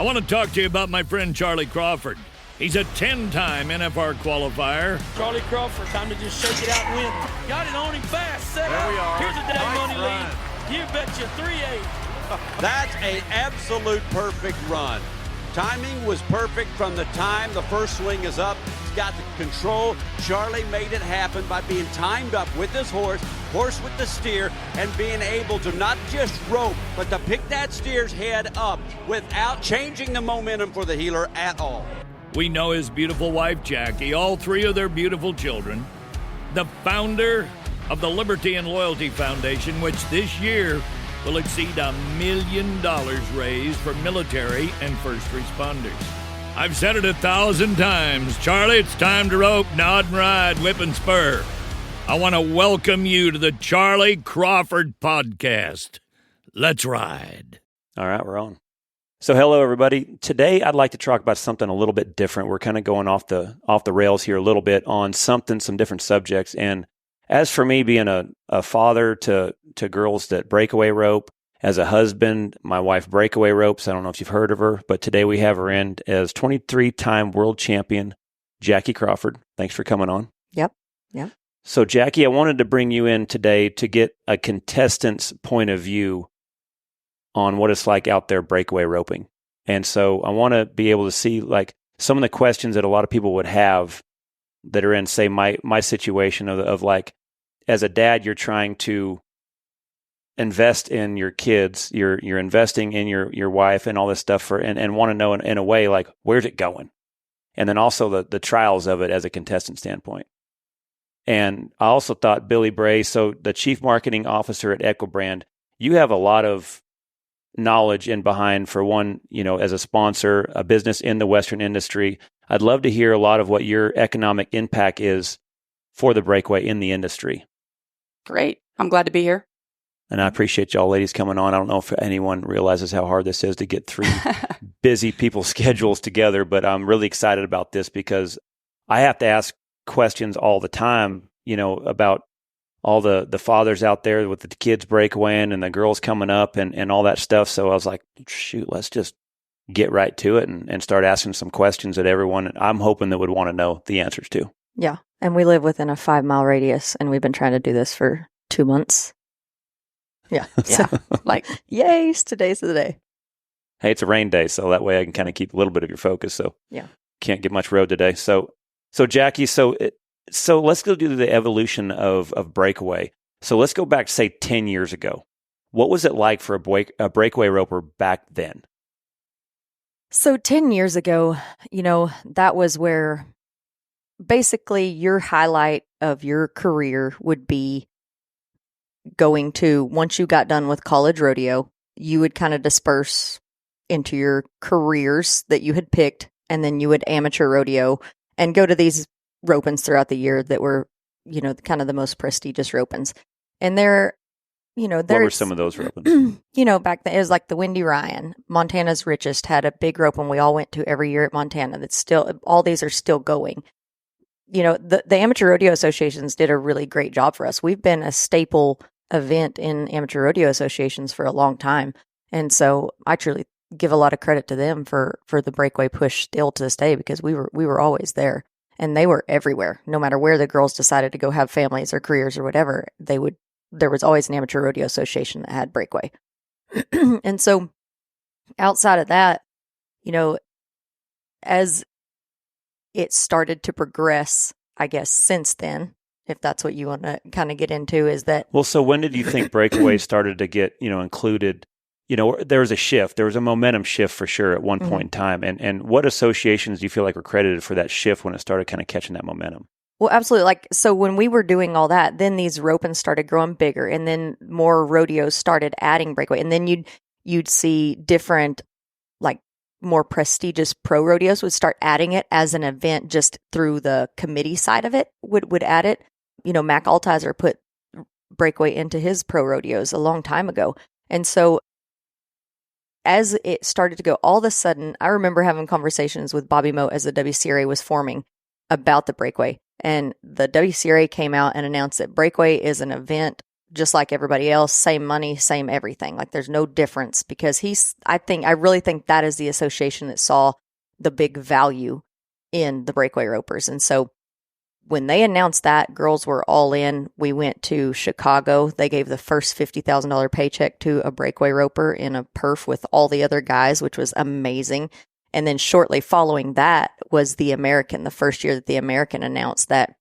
I want to talk to you about my friend Charlie Crawford. He's a 10-time NFR qualifier. Charlie Crawford, time to just shake it out and win. Got it on him fast, set there up. We are. Here's a day nice money run. lead. You betcha 3-8. That's an absolute perfect run. Timing was perfect from the time the first swing is up. He's got the control. Charlie made it happen by being timed up with his horse with the steer, and being able to not just rope, but to pick that steer's head up without changing the momentum for the heeler at all. We know his beautiful wife, Jackie, all three of their beautiful children, the founder of the Liberty and Loyalty Foundation, which this year will exceed $1 million raised for military and first responders. I've said it 1,000 times. Charlie, it's time to rope, nod and ride, whip and spur. I want to welcome you to the Charlie Crawford Podcast. Let's ride. All right, we're on. So hello, everybody. Today, I'd like to talk about something a little bit different. We're kind of going off the rails here a little bit on some different subjects. And as for me being a father to girls that breakaway rope, as a husband, my wife breakaway ropes. I don't know if you've heard of her, but today we have her in as 23-time world champion, Jackie Crawford. Thanks for coming on. Yep. So Jackie, I wanted to bring you in today to get a contestant's point of view on what it's like out there breakaway roping. And so I want to be able to see like some of the questions that a lot of people would have that are in, say, my situation of like, as a dad, you're trying to invest in your kids, you're investing in your wife and all this stuff and want to know in a way, like, where's it going? And then also the trials of it as a contestant standpoint. And I also thought Billie Bray, so the Chief Marketing Officer at Equibrand, you have a lot of knowledge in behind, for one, as a sponsor, a business in the Western industry. I'd love to hear a lot of what your economic impact is for the breakaway in the industry. Great. I'm glad to be here. And I appreciate y'all ladies coming on. I don't know if anyone realizes how hard this is to get three busy people's schedules together, but I'm really excited about this because I have to ask questions all the time, about all the fathers out there with the kids breakawaying and the girls coming up and all that stuff. So I was like, shoot, let's just get right to it and start asking some questions that everyone, I'm hoping, that would want to know the answers to. Yeah. And we live within a 5-mile radius, and we've been trying to do this for 2 months. Yeah. Yeah. Like, yay, today's the day. Hey, it's a rain day, so that way I can kind of keep a little bit of your focus. So yeah, can't get much road today. So Jackie, so let's go do the evolution of breakaway. So let's go back, say, 10 years ago. What was it like for a breakaway roper back then? So 10 years ago, that was where basically your highlight of your career would be going to, once you got done with college rodeo, you would kind of disperse into your careers that you had picked, and then you would amateur rodeo and go to these ropings throughout the year that were, kind of the most prestigious ropings. And what were some of those ropings? Back then it was like the Windy Ryan, Montana's Richest, had a big roping we all went to every year at Montana. That's still, all these are still going. The Amateur Rodeo Associations did a really great job for us. We've been a staple event in amateur rodeo associations for a long time. And so I truly give a lot of credit to them for the breakaway push still to this day, because we were always there, and they were everywhere. No matter where the girls decided to go have families or careers or whatever, there was always an amateur rodeo association that had breakaway. And so outside of that, as it started to progress, I guess, since then, if that's what you want to kind of get into, is that... Well, so when did you think breakaway started to get, included? There was a shift. There was a momentum shift for sure at one point in time. And what associations do you feel like were credited for that shift when it started kind of catching that momentum? Well, absolutely. So when we were doing all that, then these ropings started growing bigger, and then more rodeos started adding breakaway. And then you'd see different, like, more prestigious pro rodeos would start adding it as an event just through the committee side of it, would add it. Mac Altizer put breakaway into his pro rodeos a long time ago. And so as it started to go, all of a sudden, I remember having conversations with Bobby Moe as the WCRA was forming about the breakaway. And the WCRA came out and announced that breakaway is an event just like everybody else, same money, same everything. Like there's no difference because I really think that is the association that saw the big value in the breakaway ropers. And so when they announced that, girls were all in. We went to Chicago. They gave the first $50,000 paycheck to a breakaway roper in a perf with all the other guys, which was amazing. And then shortly following that was the American, the first year that the American announced that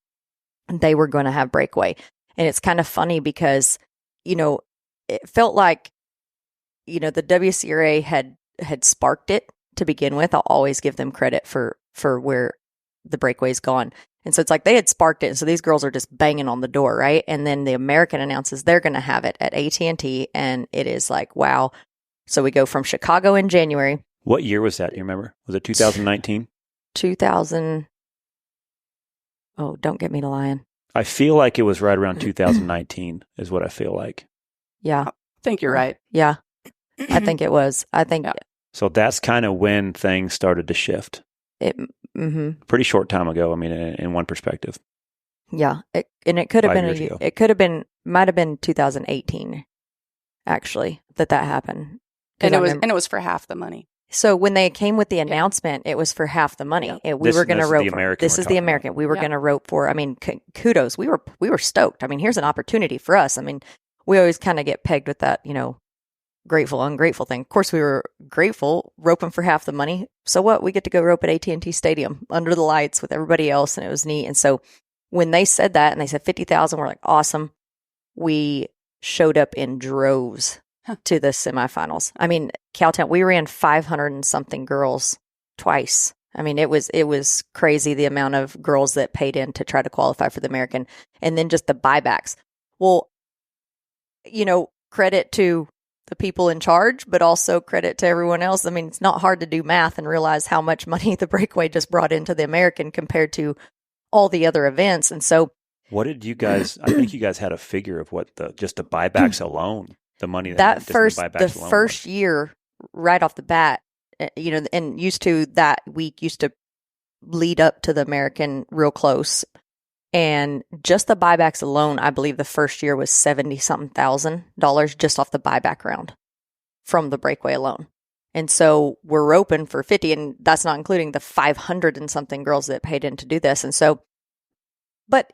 they were going to have breakaway. And it's kind of funny because, it felt like, the WCRA had sparked it to begin with. I'll always give them credit for where the breakaway's gone. And so it's like they had sparked it. And so these girls are just banging on the door, right? And then the American announces they're going to have it at AT&T. And it is like, wow. So we go from Chicago in January. What year was that? You remember? Was it 2019? 2000. Oh, don't get me to lying. I feel like it was right around 2019 is what I feel like. Yeah. I think you're right. Yeah. I think it was. Yeah. So that's kind of when things started to shift. Pretty short time ago. I mean, in one perspective. Yeah. It could have 5 years ago. It could have been, might have been 2018, actually, that happened. And it was for half the money. So when they came with the announcement, it was for half the money. We were going to rope. This is the American. We were going to rope for. I mean, kudos. We were stoked. I mean, here's an opportunity for us. I mean, we always kind of get pegged with that, grateful, ungrateful thing. Of course, we were grateful, roping for half the money. So what? We get to go rope at AT&T Stadium under the lights with everybody else, and it was neat. And so when they said that, and they said 50,000, we're like, awesome. We showed up in droves to the semifinals. I mean, Cowtown, we ran 500 and something girls twice. I mean, it was crazy the amount of girls that paid in to try to qualify for the American, and then just the buybacks. Well, credit to the people in charge, but also credit to everyone else. I mean, it's not hard to do math and realize how much money the breakaway just brought into the American compared to all the other events. And so, what did you guys? I think you guys had a figure of what just the buybacks alone. The money that first year, right off the bat, and used to that week used to lead up to the American real close, and just the buybacks alone, I believe the first year was $70-something thousand just off the buyback round from the breakaway alone. And so we're roping for 50, and that's not including the 500 and something girls that paid in to do this. And so, but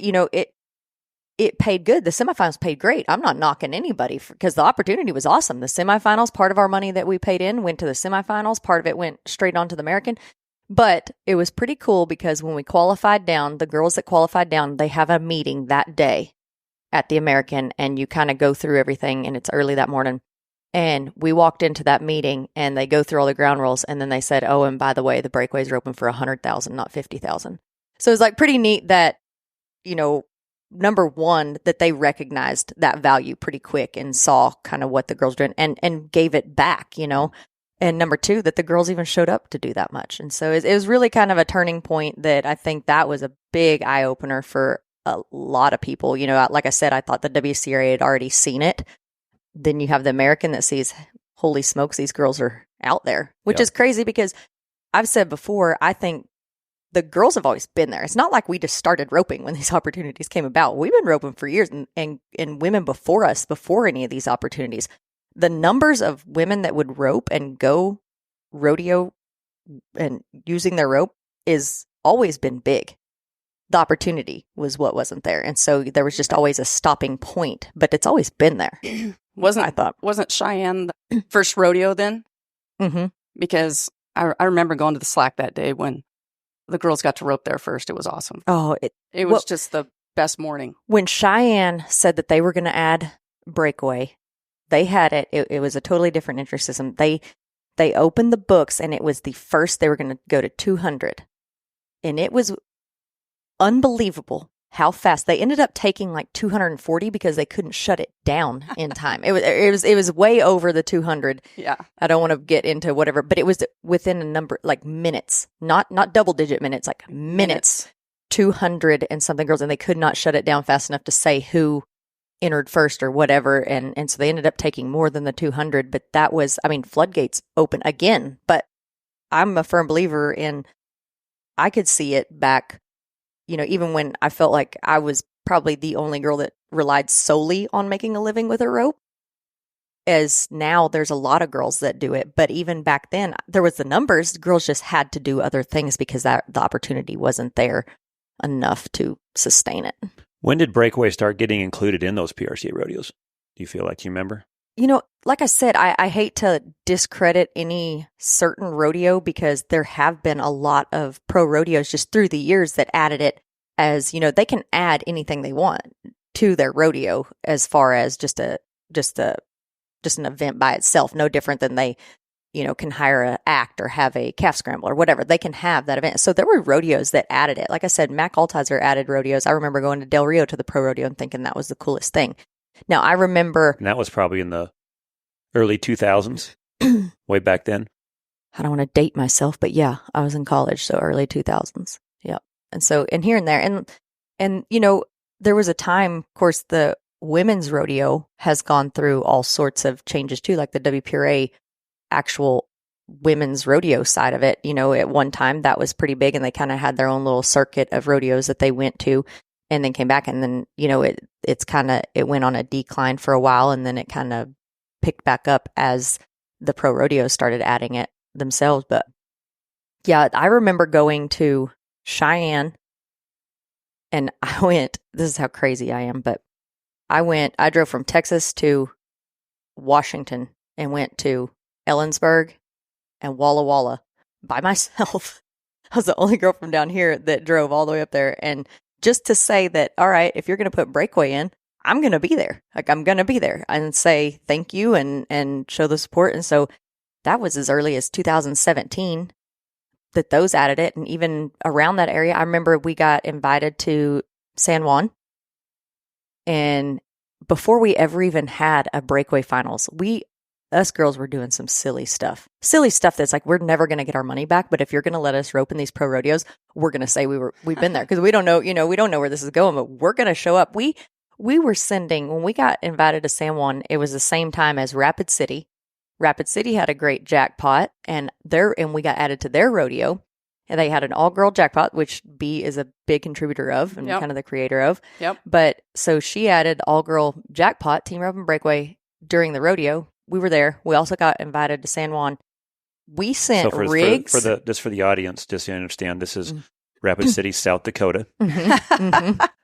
it paid good. The semifinals paid great. I'm not knocking anybody because the opportunity was awesome. The semifinals, part of our money that we paid in went to the semifinals. Part of it went straight on to the American. But it was pretty cool because when we qualified down, the girls that qualified down, they have a meeting that day at the American, and you kind of go through everything, and it's early that morning. And we walked into that meeting, and they go through all the ground rules, and then they said, oh, and by the way, the breakaways are open for 100,000, not 50,000. So it's like pretty neat that, number one, that they recognized that value pretty quick and saw kind of what the girls were doing and gave it back, And number two, that the girls even showed up to do that much. And so it was really kind of a turning point that I think that was a big eye opener for a lot of people. Like I said, I thought the WCRA had already seen it. Then you have the American that sees, holy smokes, these girls are out there, which is crazy because I've said before, I think the girls have always been there. It's not like we just started roping when these opportunities came about. We've been roping for years, and women before us, before any of these opportunities. The numbers of women that would rope and go rodeo and using their rope is always been big. The opportunity was what wasn't there. And so there was just always a stopping point, but it's always been there. Wasn't Cheyenne the first rodeo then? Mm-hmm. Because I remember going to the slack that day when the girls got to rope there first. It was awesome. Oh, it was just the best morning. When Cheyenne said that they were going to add breakaway, they had it. It was a totally different entry system. They opened the books, and it was the first they were going to go to 200. And it was unbelievable how fast they ended up taking like 240 because they couldn't shut it down in time. It was way over the 200. Yeah. I don't want to get into whatever, but it was within a number, like minutes, not double digit minutes, like minutes, 200 and something girls, and they could not shut it down fast enough to say who entered first or whatever. And so they ended up taking more than the 200, but that was, floodgates open again. But I'm a firm believer in, I could see it back, even when I felt like I was probably the only girl that relied solely on making a living with a rope. As now there's a lot of girls that do it. But even back then, there was the numbers. Girls just had to do other things because the opportunity wasn't there enough to sustain it. When did Breakaway start getting included in those PRCA rodeos? Do you feel like you remember? Like I said, I hate to discredit any certain rodeo because there have been a lot of pro rodeos just through the years that added it as, they can add anything they want to their rodeo as far as just an event by itself, no different than they, can hire an act or have a calf scramble or whatever. They can have that event. So there were rodeos that added it. Like I said, Mac Altizer added rodeos. I remember going to Del Rio to the pro rodeo and thinking that was the coolest thing. Now, I remember... And that was probably in the early 2000s, way back then. I don't want to date myself, but yeah, I was in college, so early 2000s. Yep. And so, and here and there. And there was a time, of course, the women's rodeo has gone through all sorts of changes too, like the WPRA actual women's rodeo side of it. At one time that was pretty big and they kind of had their own little circuit of rodeos that they went to and then came back. And then, it went on a decline for a while and then it kind of picked back up as the pro rodeos started adding it themselves. But yeah, I remember going to Cheyenne and this is how crazy I am, but I drove from Texas to Washington and went to Ellensburg and Walla Walla by myself. I was the only girl from down here that drove all the way up there. And just to say that, all right, if you're going to put Breakaway in, I'm going to be there. Like, I'm going to be there and say thank you and show the support. And so that was as early as 2017 that those added it. And even around that area, I remember we got invited to San Juan. And before we ever even had a Breakaway finals, us girls were doing some silly stuff that's like, we're never going to get our money back. But if you're going to let us rope in these pro rodeos, we're going to say we've been there because we don't know, we don't know where this is going, but we're going to show up. We were sending, when we got invited to San Juan, it was the same time as Rapid City. Rapid City had a great jackpot and we got added to their rodeo. And they had an all-girl jackpot, which B is a big contributor of and kind of the creator of. Yep. But so she added all-girl jackpot, Team Rope and Breakaway during the rodeo. We were there. We also got invited to San Juan. We sent rigs. Just for the audience, just so you understand, this is Rapid City, South Dakota,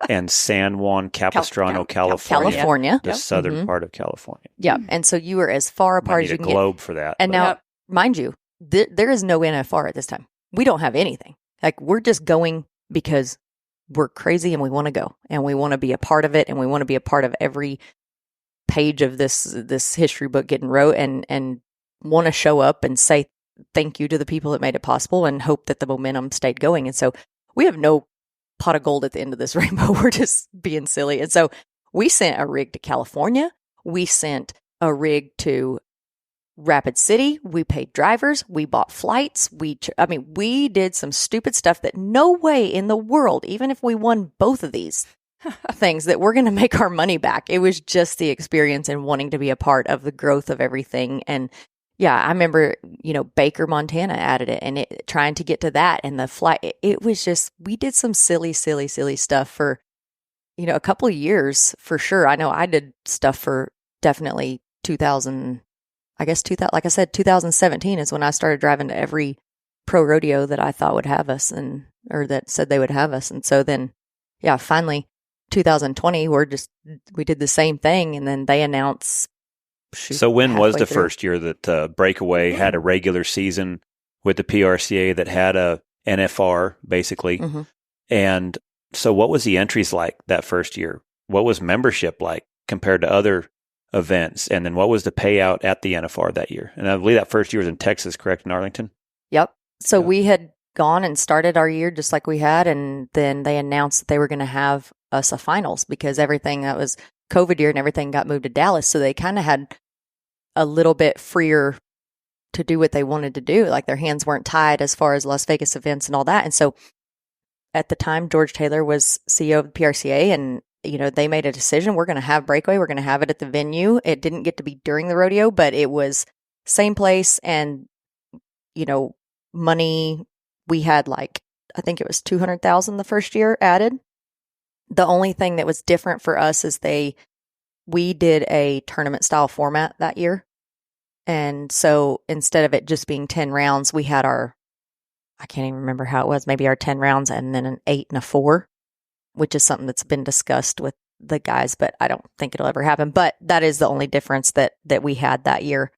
and San Juan Capistrano, California. The southern part of California. Yeah. And so you were as far apart as you can get. Globe for that. And now, mind you, there is no NFR at this time. We don't have anything. Like, we're just going because we're crazy and we want to go and we want to be a part of it and we want to be a part of every page of this history book getting wrote and want to show up and say thank you to the people that made it possible and hope that the momentum stayed going. And so we have no pot of gold at the end of this rainbow. We're just being silly. And so we sent a rig to California. We sent a rig to Rapid City. We paid drivers. We bought flights. We did some stupid stuff that no way in the world, even if we won both of these things, that we're going to make our money back. It was just the experience and wanting to be a part of the growth of everything. And yeah, I remember, Baker, Montana added it and trying to get to that and the flight. It was just, we did some silly stuff for, a couple of years for sure. I know I did stuff for definitely 2000. I guess like I said, 2017 is when I started driving to every pro rodeo that I thought would have us or that said they would have us. And so then, yeah, finally 2020, we did the same thing. And then they announced. So when was the first year that Breakaway had a regular season with the PRCA that had a NFR basically? Mm-hmm. And so what was the entries like that first year? What was membership like compared to other events? And then what was the payout at the NFR that year? And I believe that first year was in Texas, correct? In Arlington? Yep. So we had gone and started our year just like we had. And then they announced that they were going to have us a finals because everything that was COVID year and everything got moved to Dallas. So they kind of had a little bit freer to do what they wanted to do. Like their hands weren't tied as far as Las Vegas events and all that. And so at the time, George Taylor was CEO of the PRCA and they made a decision. We're going to have Breakaway. We're going to have it at the venue. It didn't get to be during the rodeo, but it was same place. And, money, we had I think it was $200,000 the first year added The only thing that was different for us is we did a tournament style format that year. And so instead of it just being 10 rounds, we had I can't even remember how it was, maybe our 10 rounds and then an 8 and a 4, which is something that's been discussed with the guys, but I don't think it'll ever happen. But that is the only difference that we had that year.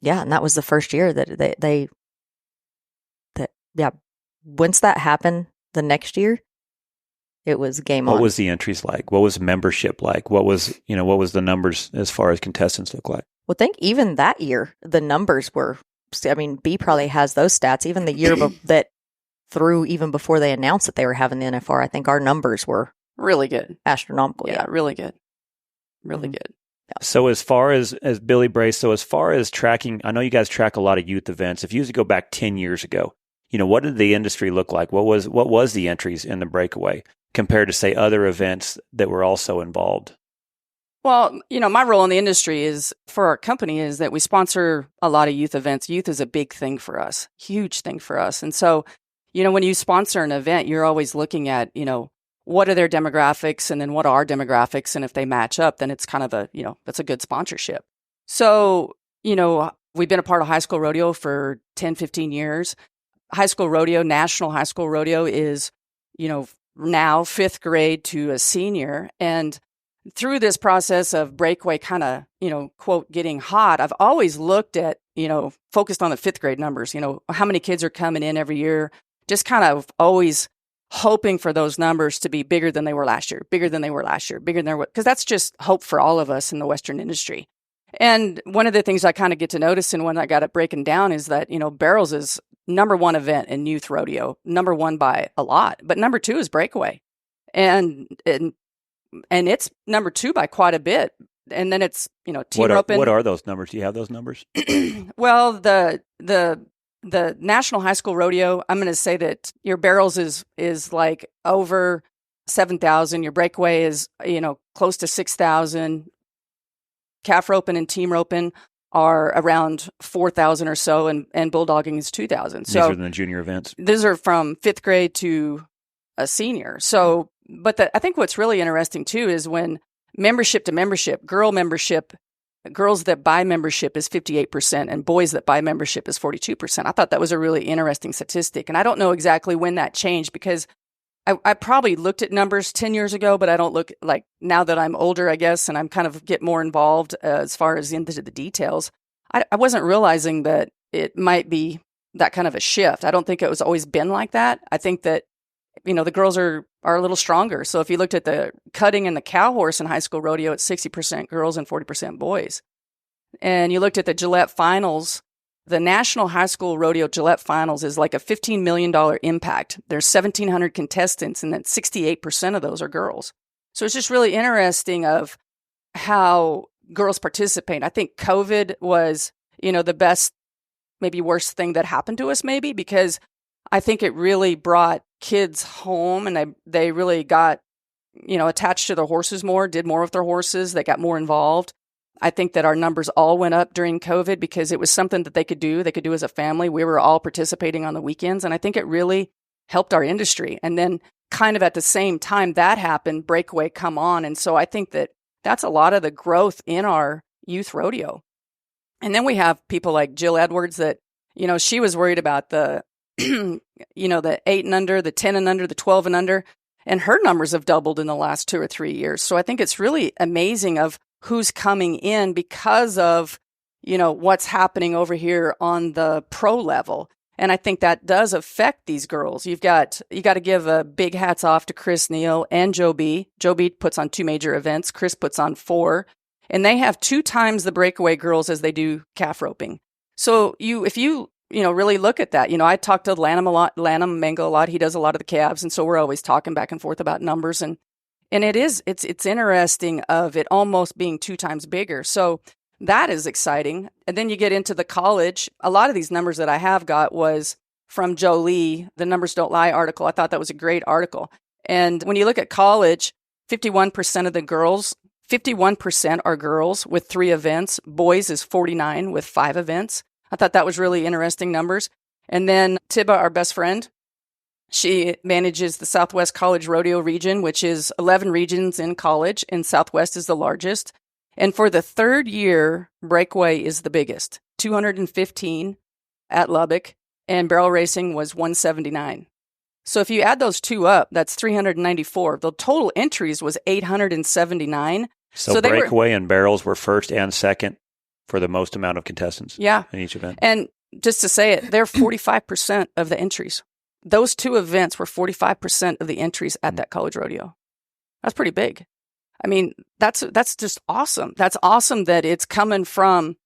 Yeah. And that was the first year that once that happened the next year, it was game on. What was the entries like? What was membership like? What was the numbers as far as contestants look like? Well, I think even that year, the numbers were, B probably has those stats. Even the year that through, even before they announced that they were having the NFR, I think our numbers were Really good. astronomical. Yeah, really good. Really good. So as far as Billie Bray, as far as tracking, I know you guys track a lot of youth events. If you used to go back 10 years ago, what did the industry look like? What was the entries in the Breakaway compared to, say, other events that were also involved? Well, my role in the industry for our company is that we sponsor a lot of youth events. Youth is a big thing for us, huge thing for us. And so, when you sponsor an event, you're always looking at, what are their demographics and then what are our demographics? And if they match up, then it's kind of that's a good sponsorship. So, we've been a part of high school rodeo for 10, 15 years. High school rodeo, national high school rodeo is, now 5th grade to a senior. And through this process of Breakaway kind of, quote, getting hot, I've always looked at, focused on the 5th grade numbers, how many kids are coming in every year, just kind of always hoping for those numbers to be bigger than they were last year, because that's just hope for all of us in the Western industry. And one of the things I kind of get to notice, and when I got it breaking down, is that, Barrels is number 1 event in youth rodeo, number 1 by a lot, but number 2 is Breakaway. And it's number 2 by quite a bit. And then it's, team roping. What are those numbers? Do you have those numbers? Well, the National High School Rodeo, I'm going to say that your Barrels is like over 7,000. Your Breakaway is, close to 6,000. Calf roping and team roping are around 4,000 or so, and bulldogging is 2,000. So these are the junior events. These are from 5th grade to a senior. So, but I think what's really interesting too is when membership to membership, girls that buy membership is 58% and boys that buy membership is 42%. I thought that was a really interesting statistic. And I don't know exactly when that changed, because I probably looked at numbers 10 years ago, but I don't look like now that I'm older, I guess, and I'm kind of get more involved as far as into the details. I wasn't realizing that it might be that kind of a shift. I don't think it was always been like that. I think that, the girls are a little stronger. So if you looked at the cutting and the cow horse in high school rodeo, it's 60% girls and 40% boys. And you looked at the Gillette finals, the National High School Rodeo Gillette Finals is like a $15 million impact. There's 1,700 contestants, and then 68% of those are girls. So it's just really interesting of how girls participate. I think COVID was, the best, maybe worst thing that happened to us, maybe, because I think it really brought kids home, and they really got, attached to their horses more, did more with their horses. They got more involved. I think that our numbers all went up during COVID because it was something that they could do as a family. We were all participating on the weekends, and I think it really helped our industry. And then kind of at the same time that happened, Breakaway come on. And so I think that that's a lot of the growth in our youth rodeo. And then we have people like Jill Edwards that, she was worried about the, the 8 and under, the 10 and under, the 12 and under, and her numbers have doubled in the last 2 or 3 years. So I think it's really amazing of who's coming in because of, what's happening over here on the pro level. And I think that does affect these girls. You got to give a big hats off to Chris Neal and Joe B. Joe B puts on 2 major events. Chris puts on 4, and they have 2 times the Breakaway girls as they do calf roping. So if you really look at that, I talk to Lanham Mango a lot. He does a lot of the calves. And so we're always talking back and forth about numbers, and it's interesting of it almost being 2 times bigger. So that is exciting. And then you get into the college. A lot of these numbers that I have got was from Joe Lee, the Numbers Don't Lie article. I thought that was a great article. And when you look at college, 51% of the girls, 51% are girls with 3 events. Boys is 49 with 5 events. I thought that was really interesting numbers. And then Tiba, our best friend, She manages the Southwest College Rodeo region, which is 11 regions in college, and Southwest is the largest. And for the third year, Breakaway is the biggest, 215 at Lubbock, and barrel racing was 179. So if you add those two up, that's 394. The total entries was 879. So Breakaway and barrels were first and second for the most amount of contestants in each event. And just to say it, they're 45% of the entries. Those two events were 45% of the entries at that college rodeo. That's pretty big. I mean, that's just awesome. That's awesome that it's coming from,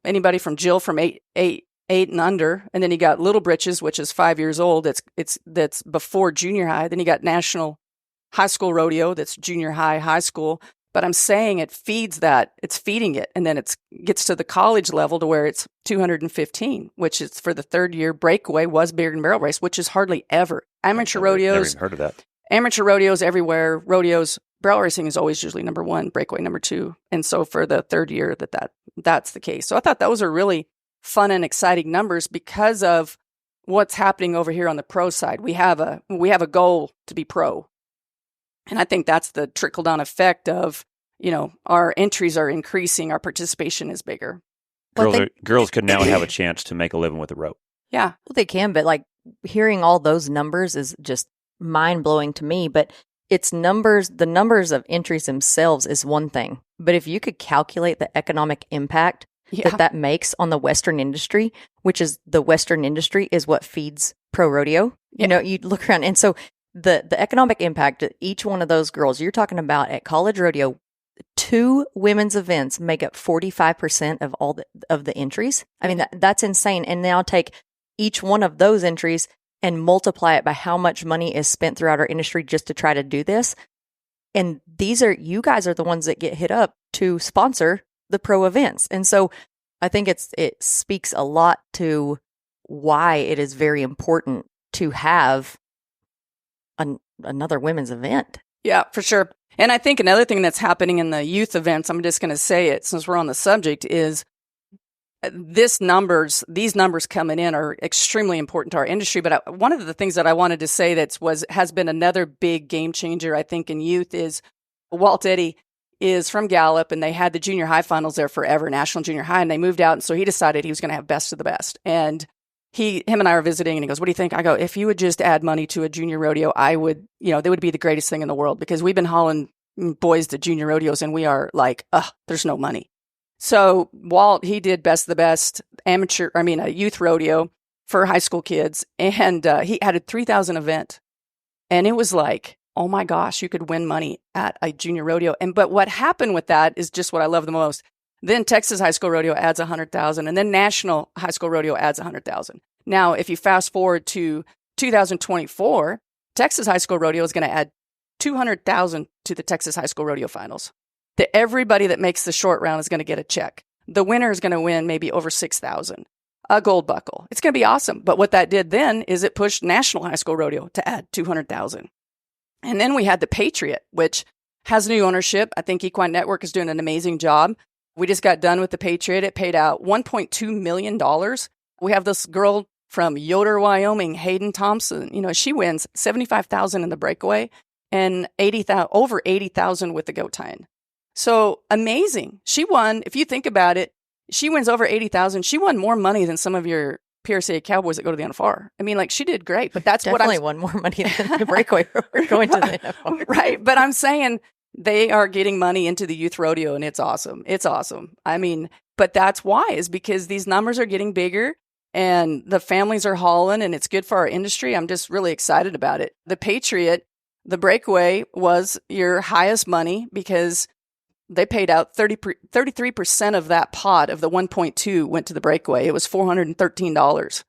anybody from Jill from eight and under, and then you got Little Britches, which is 5 years old. That's before junior high. Then you got National High School Rodeo, that's junior high school. But I'm saying it feeds that. It's feeding it, and then it gets to the college level to where it's 215, which is for the third year. Breakaway was bigger than barrel race, which is hardly ever. Amateur rodeos. Never even heard of that. Amateur rodeos everywhere. Rodeos. Barrel racing is always usually number one. Breakaway number two. And so for the third year, that's the case. So I thought those are really fun and exciting numbers because of what's happening over here on the pro side. We have a goal to be pro. And I think that's the trickle-down effect of, our entries are increasing, our participation is bigger. Girls could now have a chance to make a living with a rope. Yeah. Well, they can, but hearing all those numbers is just mind-blowing to me. But it's the numbers of entries themselves is one thing. But if you could calculate the economic impact that makes on the Western industry, which is the Western industry is what feeds pro rodeo, you look around. And so the economic impact of each one of those girls, you're talking about at college rodeo, 2 women's events make up 45% of all of the entries. I mean, that's insane. And now take each one of those entries and multiply it by how much money is spent throughout our industry just to try to do this. And you guys are the ones that get hit up to sponsor the pro events. And so I think it speaks a lot to why it is very important to have another women's event. Yeah, for sure. And I think another thing that's happening in the youth events, I'm just going to say it since we're on the subject, is these numbers coming in are extremely important to our industry. But one of the things that I wanted to say has been another big game changer, I think, in youth is Walt Eddy is from Gallup, and they had the junior high finals there forever, national junior high, and they moved out. And so he decided he was going to have best of the best. And him and I are visiting, and he goes, "What do you think?" I go, "If you would just add money to a junior rodeo, they would be the greatest thing in the world, because we've been hauling boys to junior rodeos and we are like, there's no money." So Walt, he did best of the best a youth rodeo for high school kids, and he added 3,000 event, and it was like, oh my gosh, you could win money at a junior rodeo. But what happened with that is just what I love the most. Then Texas High School Rodeo adds 100,000, and then National High School Rodeo adds 100,000. Now, if you fast forward to 2024, Texas High School Rodeo is going to add 200,000 to the Texas High School Rodeo finals. Everybody that makes the short round is going to get a check. The winner is going to win maybe over 6,000, a gold buckle. It's going to be awesome. But what that did then is it pushed National High School Rodeo to add 200,000. And then we had the Patriot, which has new ownership. I think Equine Network is doing an amazing job. We just got done with the Patriot. It paid out $1.2 million. We have this girl from Yoder, Wyoming, Hayden Thompson. She wins $75,000 in the Breakaway and over $80,000 with the goat tying. So amazing. She won. If you think about it, she wins over $80,000. She won more money than some of your PRCA cowboys that go to the NFR. I mean, she did great, but that's definitely won more money than the Breakaway going to the NFR. Right. But I'm saying they are getting money into the youth rodeo, and it's awesome. It's awesome. I mean, but that's why, is because these numbers are getting bigger and the families are hauling, and it's good for our industry. I'm just really excited about it. The Patriot, the Breakaway was your highest money because they paid out 33% of that pot of the 1.2 went to the Breakaway. It was $413.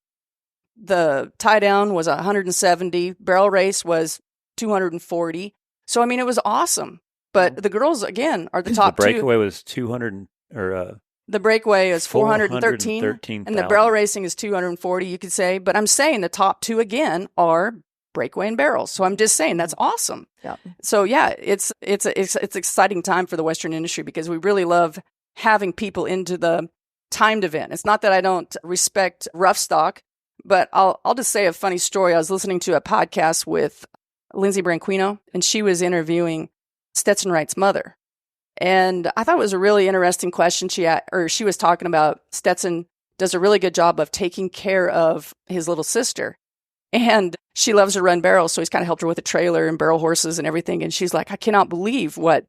The tie down was $170. Barrel race was $240. So, I mean, it was awesome. But the girls, again, are the top two. The Breakaway was 200 or... The Breakaway is 413, and the barrel racing is 240, you could say. But I'm saying the top two, again, are Breakaway and barrels. So I'm just saying that's awesome. Yeah. So, yeah, it's exciting time for the Western industry because we really love having people into the timed event. It's not that I don't respect rough stock, But I'll just say a funny story. I was listening to a podcast with Lindsay Branquino, and she was interviewing Stetson Wright's mother. And I thought it was a really interesting question. She was talking about Stetson does a really good job of taking care of his little sister. And she loves to run barrels, so he's kind of helped her with a trailer and barrel horses and everything. And she's like, I cannot believe what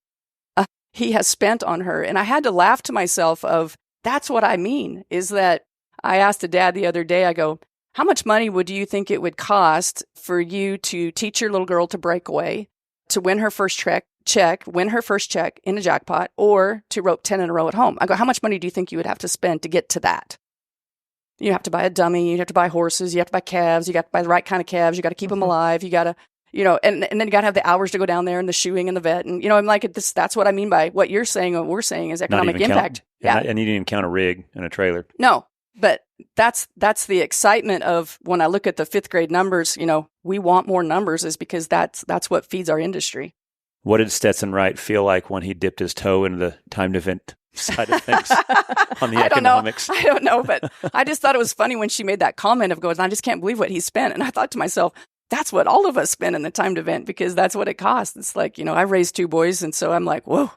he has spent on her. And I had to laugh to myself of, that's what I mean, is that I asked a dad the other day, I go, how much money would you think it would cost for you to teach your little girl to Breakaway, to win her first win her first check in a jackpot, or to rope 10 in a row at home? I go, how much money do you think you would have to spend to get to that? You have to buy a dummy, you have to buy horses, you have to buy calves, you got to buy the right kind of calves, you got to keep them alive, you got to, and then you got to have the hours to go down there and the shoeing and the vet. And, I'm like, that's what I mean by what you're saying, what we're saying is economic impact. And you didn't even count a rig and a trailer. No, but that's the excitement of when I look at the fifth grade numbers, we want more numbers is because that's what feeds our industry. What did Stetson Wright feel like when he dipped his toe into the timed event side of things on the economics? I don't know, but I just thought it was funny when she made that comment of going, I just can't believe what he spent. And I thought to myself, that's what all of us spend in the timed event because that's what it costs. It's like, I raised two boys. And so I'm like, whoa,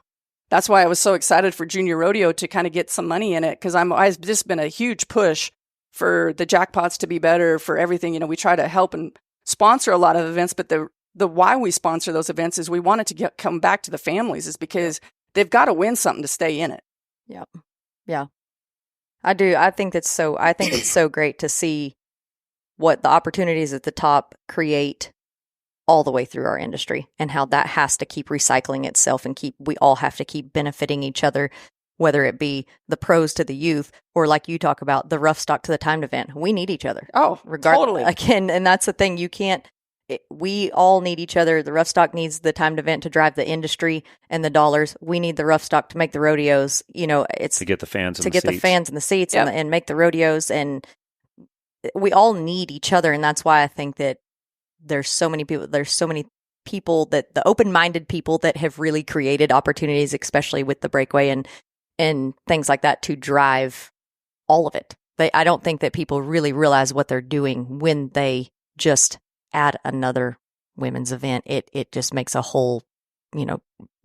that's why I was so excited for junior rodeo to kind of get some money in it. Cause I've just been a huge push for the jackpots to be better, for everything. We try to help and sponsor a lot of events, but the why we sponsor those events is we want it to come back to the families is because they've got to win something to stay in it. Yep. Yeah. I do. I think it's so great to see what the opportunities at the top create all the way through our industry and how that has to keep recycling itself and we all have to keep benefiting each other, whether it be the pros to the youth or like you talk about the rough stock to the timed event. We need each other. Oh, totally. Again, and that's the thing. We all need each other. The rough stock needs the timed event to drive the industry and the dollars. We need the rough stock to make the rodeos. It's to get the fans in the seats yep. and make the rodeos. And we all need each other. And that's why I think that there's so many people that the open-minded people that have really created opportunities, especially with the Breakaway and things like that to drive all of it. I don't think that people really realize what they're doing when they just add another women's event. It just makes a whole,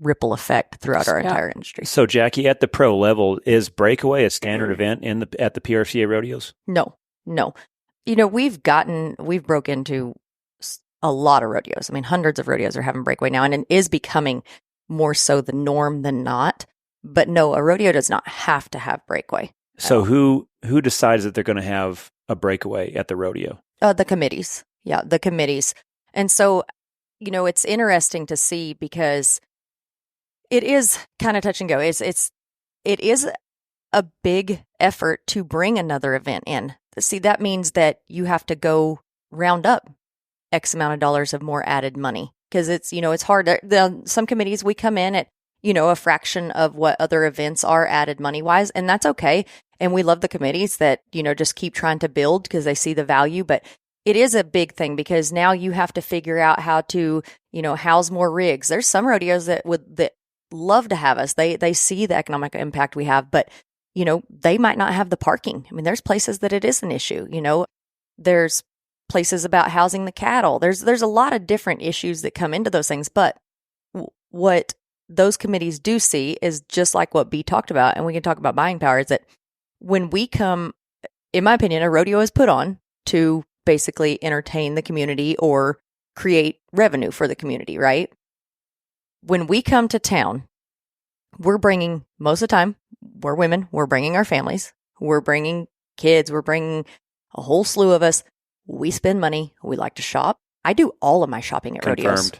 ripple effect throughout our entire industry. So Jackie, at the pro level, is Breakaway a standard event at the PRCA rodeos? No. We've broke into a lot of rodeos. I mean, hundreds of rodeos are having Breakaway now, and it is becoming more so the norm than not. But no, a rodeo does not have to have Breakaway. So who decides that they're going to have a Breakaway at the rodeo? The committees. Yeah, the committees. And so, it's interesting to see because it is kind of touch and go. It is a big effort to bring another event in. See, that means that you have to go round up X amount of dollars of more added money because it's hard. Some committees, we come in at, a fraction of what other events are added money wise, and that's okay. And we love the committees that, just keep trying to build because they see the value, but it is a big thing because now you have to figure out how to, house more rigs. There's some rodeos that love to have us. They see the economic impact we have, but, they might not have the parking. I mean, there's places that it is an issue, there's places about housing the cattle. There's a lot of different issues that come into those things, but what those committees do see is just like what B talked about, and we can talk about buying power, is that when we come, in my opinion, a rodeo is put on to basically entertain the community or create revenue for the community, right? When we come to town, we're bringing, most of the time, we're women, we're bringing our families, we're bringing kids, we're bringing a whole slew of us. We spend money, we like to shop. I do all of my shopping at rodeos.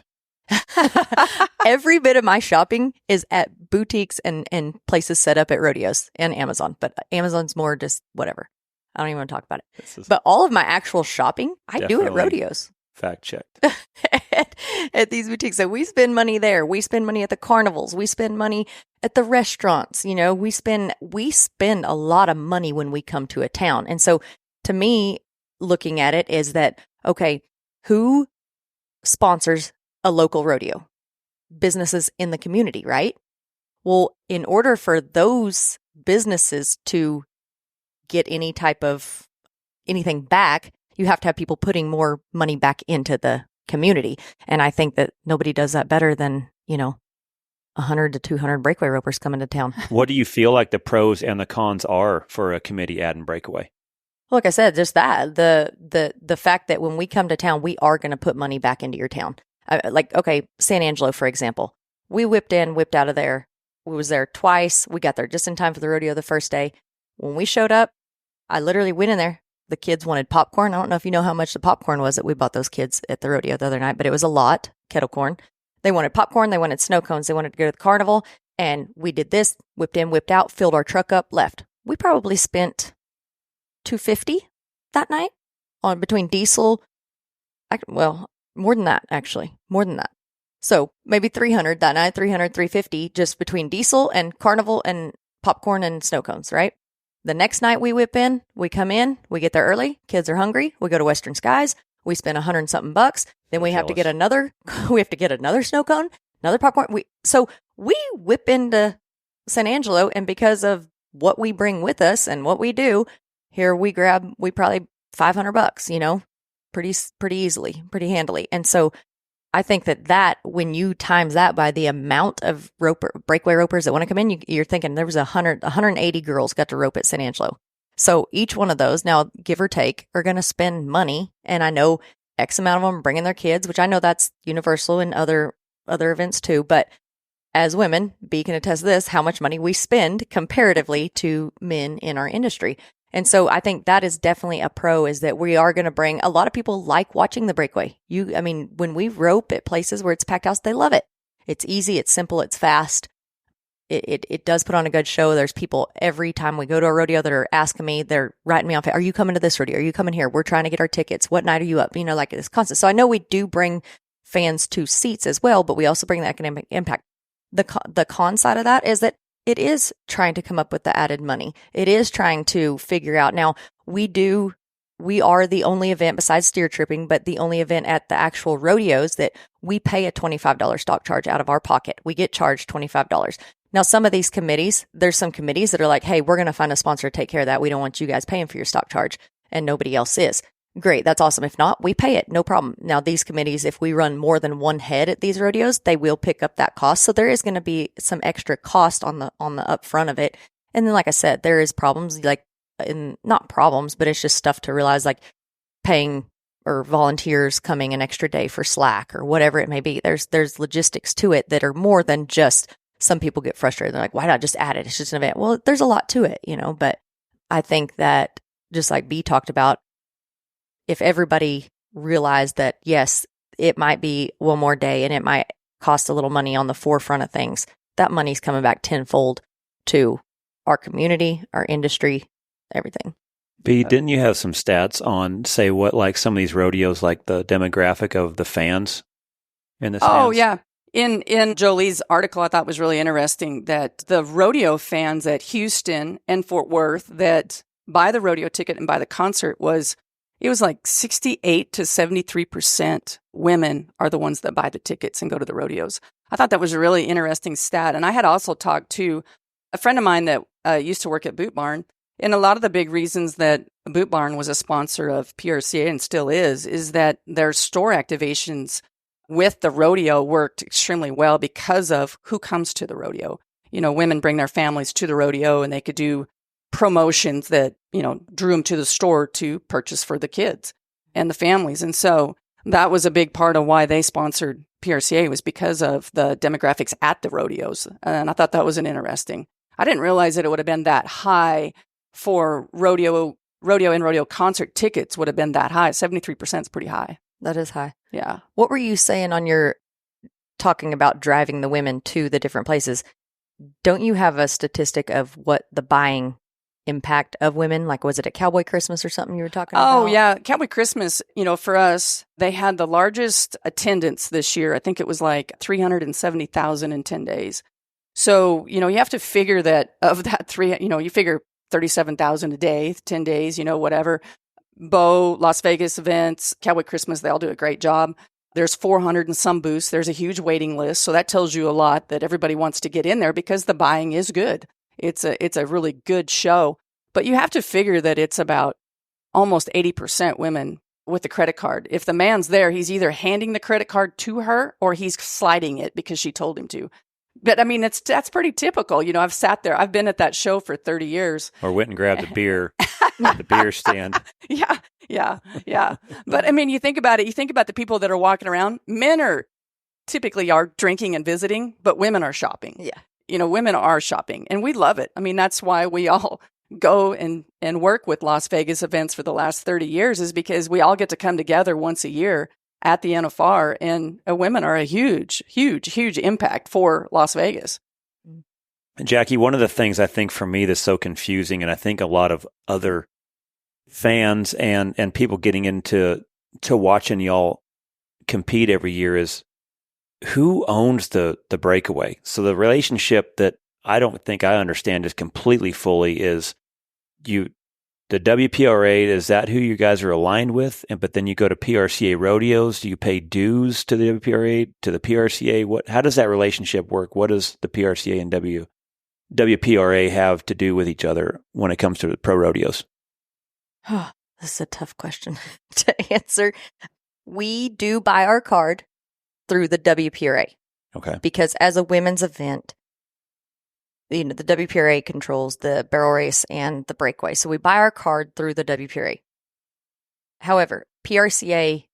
Every bit of my shopping is at boutiques and places set up at rodeos and Amazon, but Amazon's more just whatever. I don't even want to talk about it. But all of my actual shopping, I do at rodeos. Fact checked. at these boutiques. So we spend money there. We spend money at the carnivals. We spend money at the restaurants. We spend a lot of money when we come to a town. And so to me, looking at it is that, okay, who sponsors a local rodeo? Businesses in the community, right? Well, in order for those businesses to get any type of anything back, You have to have people putting more money back into the community. And I think that nobody does that better than, 100 to 200 breakaway ropers coming to town. What do you feel like the pros and the cons are for a committee adding Breakaway? Like I said, just that the fact that when we come to town, we are going to put money back into your town. San Angelo, for example, we whipped out of there. We was there twice. We got there just in time for the rodeo the first day. When we showed up, I literally went in there. The kids wanted popcorn. I don't know if you know how much the popcorn was that we bought those kids at the rodeo the other night, but it was a lot, kettle corn. They wanted popcorn. They wanted snow cones. They wanted to go to the carnival. And we did this, whipped in, whipped out, filled our truck up, left. We probably spent $250 that night on between diesel. More than that, actually. More than that. So maybe $300 that night, $350 just between diesel and carnival and popcorn and snow cones, right? The next night we whip in, we come in, we get there early, kids are hungry, we go to Western Skies, we spend $100-something bucks, then we have to get another snow cone, another popcorn. So we whip into San Angelo, and because of what we bring with us and what we do, here we probably $500, pretty easily, pretty handily. And so I think that when you times that by the amount of breakaway ropers that want to come in, you're thinking there was 180 girls got to rope at San Angelo. So each one of those, now give or take, are going to spend money. And I know X amount of them are bringing their kids, which I know that's universal in other events too. But as women, B can attest to this, how much money we spend comparatively to men in our industry. And so I think that is definitely a pro, is that we are going to bring, a lot of people like watching the breakaway. When we rope at places where it's packed house, they love it. It's easy, it's simple, it's fast. It does put on a good show. There's people every time we go to a rodeo that are asking me, they're writing me off. Are you coming to this rodeo? Are you coming here? We're trying to get our tickets. What night are you up? It's constant. So I know we do bring fans to seats as well, but we also bring the economic impact. The con side of that is that it is trying to come up with the added money. It is trying to figure out. Now, we are the only event besides steer tripping, but the only event at the actual rodeos that we pay a $25 stock charge out of our pocket. We get charged $25. Now, some of these committees, there's some committees that are like, hey, we're going to find a sponsor to take care of that. We don't want you guys paying for your stock charge, and nobody else is. Great, that's awesome. If not, we pay it, no problem. Now, these committees, if we run more than one head at these rodeos, they will pick up that cost. So there is going to be some extra cost on the upfront of it. And then, like I said, there is problems, not problems, but it's just stuff to realize, like paying or volunteers coming an extra day for slack or whatever it may be. There's logistics to it that are more than just, some people get frustrated. They're like, why not just add it? It's just an event. Well, there's a lot to it, but I think that, just like B talked about, if everybody realized that, yes, it might be one more day and it might cost a little money on the forefront of things, that money's coming back tenfold to our community, our industry, everything. B, didn't you have some stats on, say, what, like some of these rodeos, like the demographic of the fans in the stands? Oh, yeah. In Jolie's article, I thought was really interesting that the rodeo fans at Houston and Fort Worth that buy the rodeo ticket and buy the concert it was like 68 to 73% women are the ones that buy the tickets and go to the rodeos. I thought that was a really interesting stat. And I had also talked to a friend of mine that used to work at Boot Barn. And a lot of the big reasons that Boot Barn was a sponsor of PRCA and still is that their store activations with the rodeo worked extremely well because of who comes to the rodeo. Women bring their families to the rodeo and they could do promotions that, drew them to the store to purchase for the kids and the families. And so that was a big part of why they sponsored PRCA, was because of the demographics at the rodeos. And I thought that was interesting. I didn't realize that it would have been that high for rodeo and rodeo concert tickets would have been that high. 73% is pretty high. That is high. Yeah. What were you saying on your talking about driving the women to the different places? Don't you have a statistic of what the buying impact of women, like was it at Cowboy Christmas or something you were talking about? Oh yeah, Cowboy Christmas, for us, they had the largest attendance this year. I think it was like 370,000 in 10 days. So, you have to figure that of that you figure 37,000 a day, 10 days, whatever. Las Vegas events, Cowboy Christmas, they all do a great job. There's 400 and some booths. There's a huge waiting list. So that tells you a lot that everybody wants to get in there because the buying is good. It's a really good show, but you have to figure that it's about almost 80% women with the credit card. If the man's there, he's either handing the credit card to her or he's sliding it because she told him to. But I mean, that's pretty typical. You know, I've sat there. I've been at that show for 30 years. Or went and grabbed a beer at the beer stand. Yeah. But I mean, you think about it. You think about the people that are walking around. Men are typically drinking and visiting, but women are shopping. Yeah. You know, women are shopping, and we love it. I mean, that's why we all go and work with Las Vegas events for the last 30 years, is because we all get to come together once a year at the NFR, and women are a huge impact for Las Vegas. Jackie, one of the things I think for me that's so confusing, and I think a lot of other fans and people getting into watching y'all compete every year, is who owns the Breakaway? So the relationship that I don't think I understand is completely fully is the WPRA, is that who you guys are aligned with? But then you go to PRCA rodeos. Do you pay dues to the WPRA, to the PRCA? How does that relationship work? What does the PRCA and WPRA have to do with each other when it comes to the pro rodeos? This is a tough question to answer. We do buy our card through the WPRA. Okay. Because as a women's event, you know, the WPRA controls the barrel race and the breakaway. So we buy our card through the WPRA. However, PRCA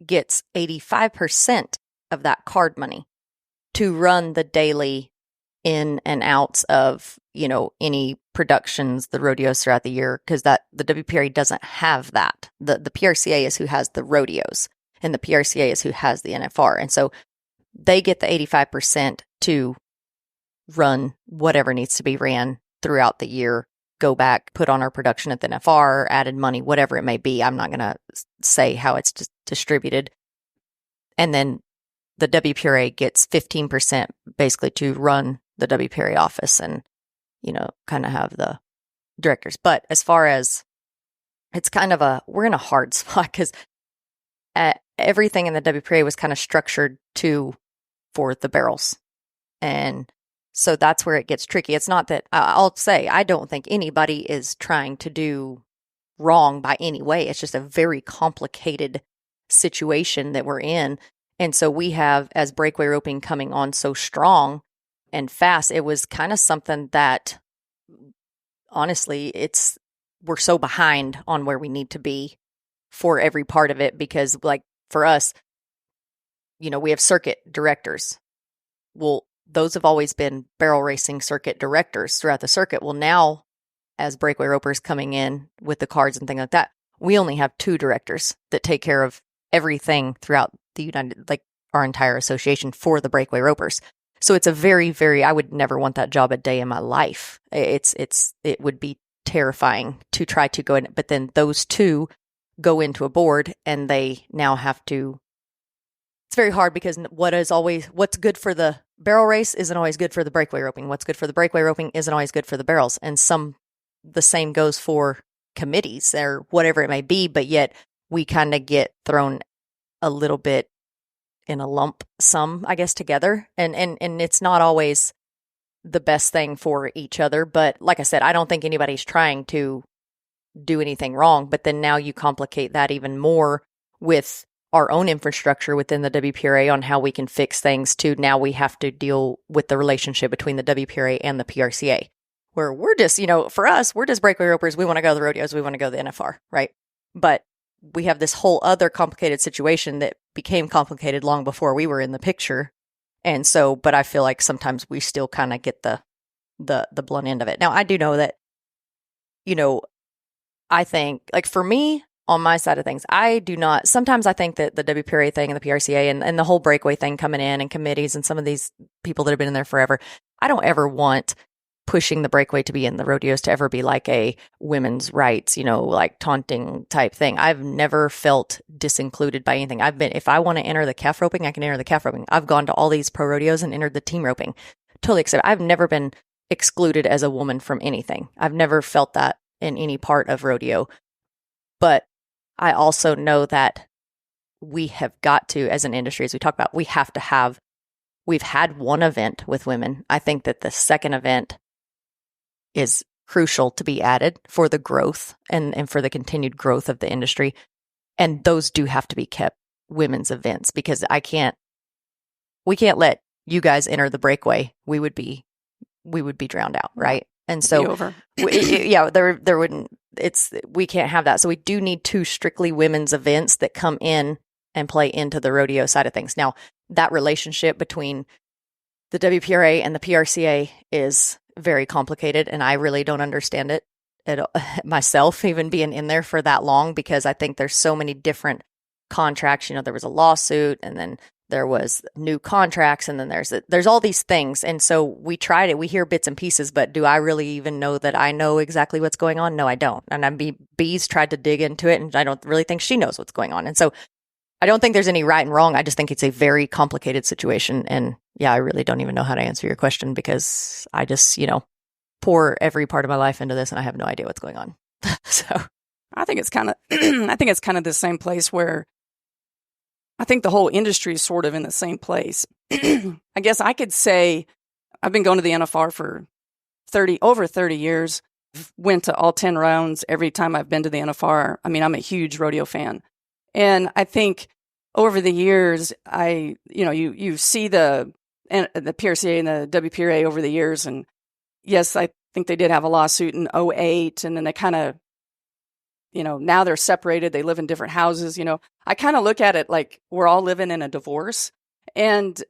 gets 85% of that card money to run the daily in and outs of, you know, any productions, the rodeos throughout the year, because the WPRA doesn't have that. The PRCA is who has the rodeos, and the PRCA is who has the NFR. And so they get the 85% to run whatever needs to be ran throughout the year, go back, put on our production at the NFR, added money, whatever it may be. I'm not going to say how it's distributed. And then the WPRA gets 15% basically to run the WPRA office and, you know, kind of have the directors. But as far as it's kind of we're in a hard spot because everything in the WPRA was kind of structured for the barrels. And so that's where it gets tricky. It's not that I'll say I don't think anybody is trying to do wrong by any way. It's just a very complicated situation that we're in. And so we have, as breakaway roping coming on so strong and fast, it was kind of something that honestly, we're so behind on where we need to be for every part of it, because like for us, you know, we have circuit directors. Well, those have always been barrel racing circuit directors throughout the circuit. Well, now as breakaway ropers coming in with the cards and things like that, we only have 2 directors that take care of everything throughout the our entire association for the breakaway ropers. So it's a very, very, I would never want that job a day in my life. It would be terrifying to try to go in, but then those 2 go into a board and they now have to, it's very hard because what's good for the barrel race isn't always good for the breakaway roping. What's good for the breakaway roping isn't always good for the barrels. And the same goes for committees or whatever it may be, but yet we kind of get thrown a little bit in a lump sum, I guess, together. And it's not always the best thing for each other. But like I said, I don't think anybody's trying to do anything wrong. But then now you complicate that even more with our own infrastructure within the WPRA on how we can fix things to now we have to deal with the relationship between the WPRA and the PRCA, where we're just, you know, for us, we're just breakaway ropers. We want to go to the rodeos. We want to go to the NFR, right? But we have this whole other complicated situation that became complicated long before we were in the picture. And so, but I feel like sometimes we still kind of get the blunt end of it. Now, I do know that, you know, I think, like for me, on my side of things, sometimes I think that the WPRA thing and the PRCA and the whole breakaway thing coming in and committees and some of these people that have been in there forever, I don't ever want pushing the breakaway to be in the rodeos to ever be like a women's rights, you know, like taunting type thing. I've never felt disincluded by anything. If I want to enter the calf roping, I can enter the calf roping. I've gone to all these pro rodeos and entered the team roping. Totally accept. I've never been excluded as a woman from anything. I've never felt that in any part of rodeo. But I also know that we have got to, as an industry, as we talk about, we've had one event with women. I think that the second event is crucial to be added for the growth and for the continued growth of the industry. And those do have to be kept women's events, because we can't let you guys enter the breakaway. We would be drowned out, right? And so over. there wouldn't, we can't have that. So we do need 2 strictly women's events that come in and play into the rodeo side of things. Now, that relationship between the WPRA and the PRCA is very complicated, and I really don't understand it myself, even being in there for that long, because I think there's so many different contracts. You know, there was a lawsuit, and then there was new contracts, and then there's all these things. And so we tried it. We hear bits and pieces, but do I really even know that I know exactly what's going on? No, I don't. And Bee's tried to dig into it, and I don't really think she knows what's going on. And so I don't think there's any right and wrong. I just think it's a very complicated situation. And yeah, I really don't even know how to answer your question, because I just, pour every part of my life into this, and I have no idea what's going on. So I think it's kind of the same place where I think the whole industry is sort of in the same place. I guess I could say I've been going to the NFR for over 30 years. Went to all 10 rounds every time I've been to the NFR. I mean, I'm a huge rodeo fan. And I think over the years, you see the PRCA and the WPRA over the years. And yes, I think they did have a lawsuit in 2008, and then they kind of, now they're separated. They live in different houses. I kind of look at it like we're all living in a divorce, and,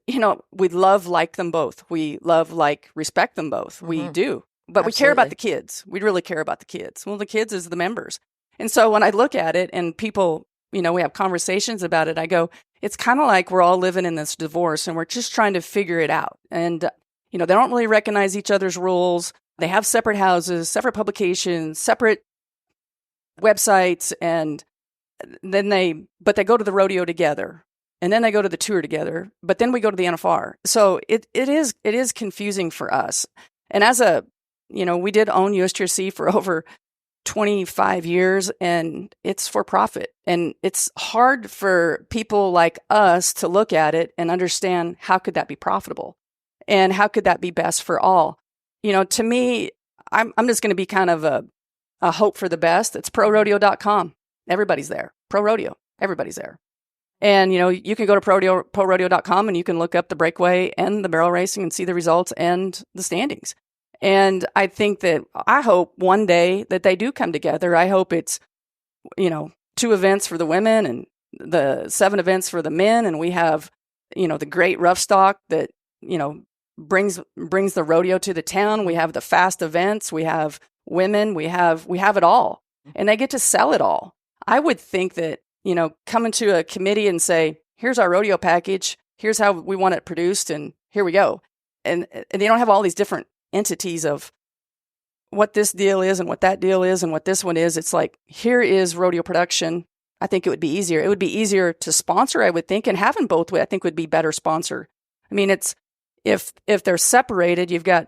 we like them both. We respect them both. Mm-hmm. We do, but Absolutely. We care about the kids. We really care about the kids. Well, the kids is the members. And so when I look at it and people, we have conversations about it, I go, it's kind of like we're all living in this divorce, and we're just trying to figure it out. And, they don't really recognize each other's rules. They have separate houses, separate publications, separate websites, and then they go to the rodeo together, and then they go to the tour together, but then we go to the NFR. So it is confusing for us. And as we did own USTRC for over 25 years, and it's for profit. And it's hard for people like us to look at it and understand, how could that be profitable? And how could that be best for all? To me, I'm just going to be kind of a hope for the best. It's prorodeo.com. Everybody's there. Pro Rodeo. Everybody's there. And, you can go to prorodeo.com, and you can look up the breakaway and the barrel racing and see the results and the standings. And I hope one day that they do come together. I hope it's, 2 events for the women and the 7 events for the men. And we have, the great rough stock that, brings the rodeo to the town. We have the fast events. We have women. We have it all, and they get to sell it all. I would think that, coming to a committee and say, here's our rodeo package. Here's how we want it produced. And here we go. And they don't have all these different entities of what this deal is and what that deal is and what this one is. It's like, here is rodeo production. I think it would be easier. It would be easier to sponsor, I would think, and having both, I think, would be better sponsor. I mean, it's, if they're separated, you've got,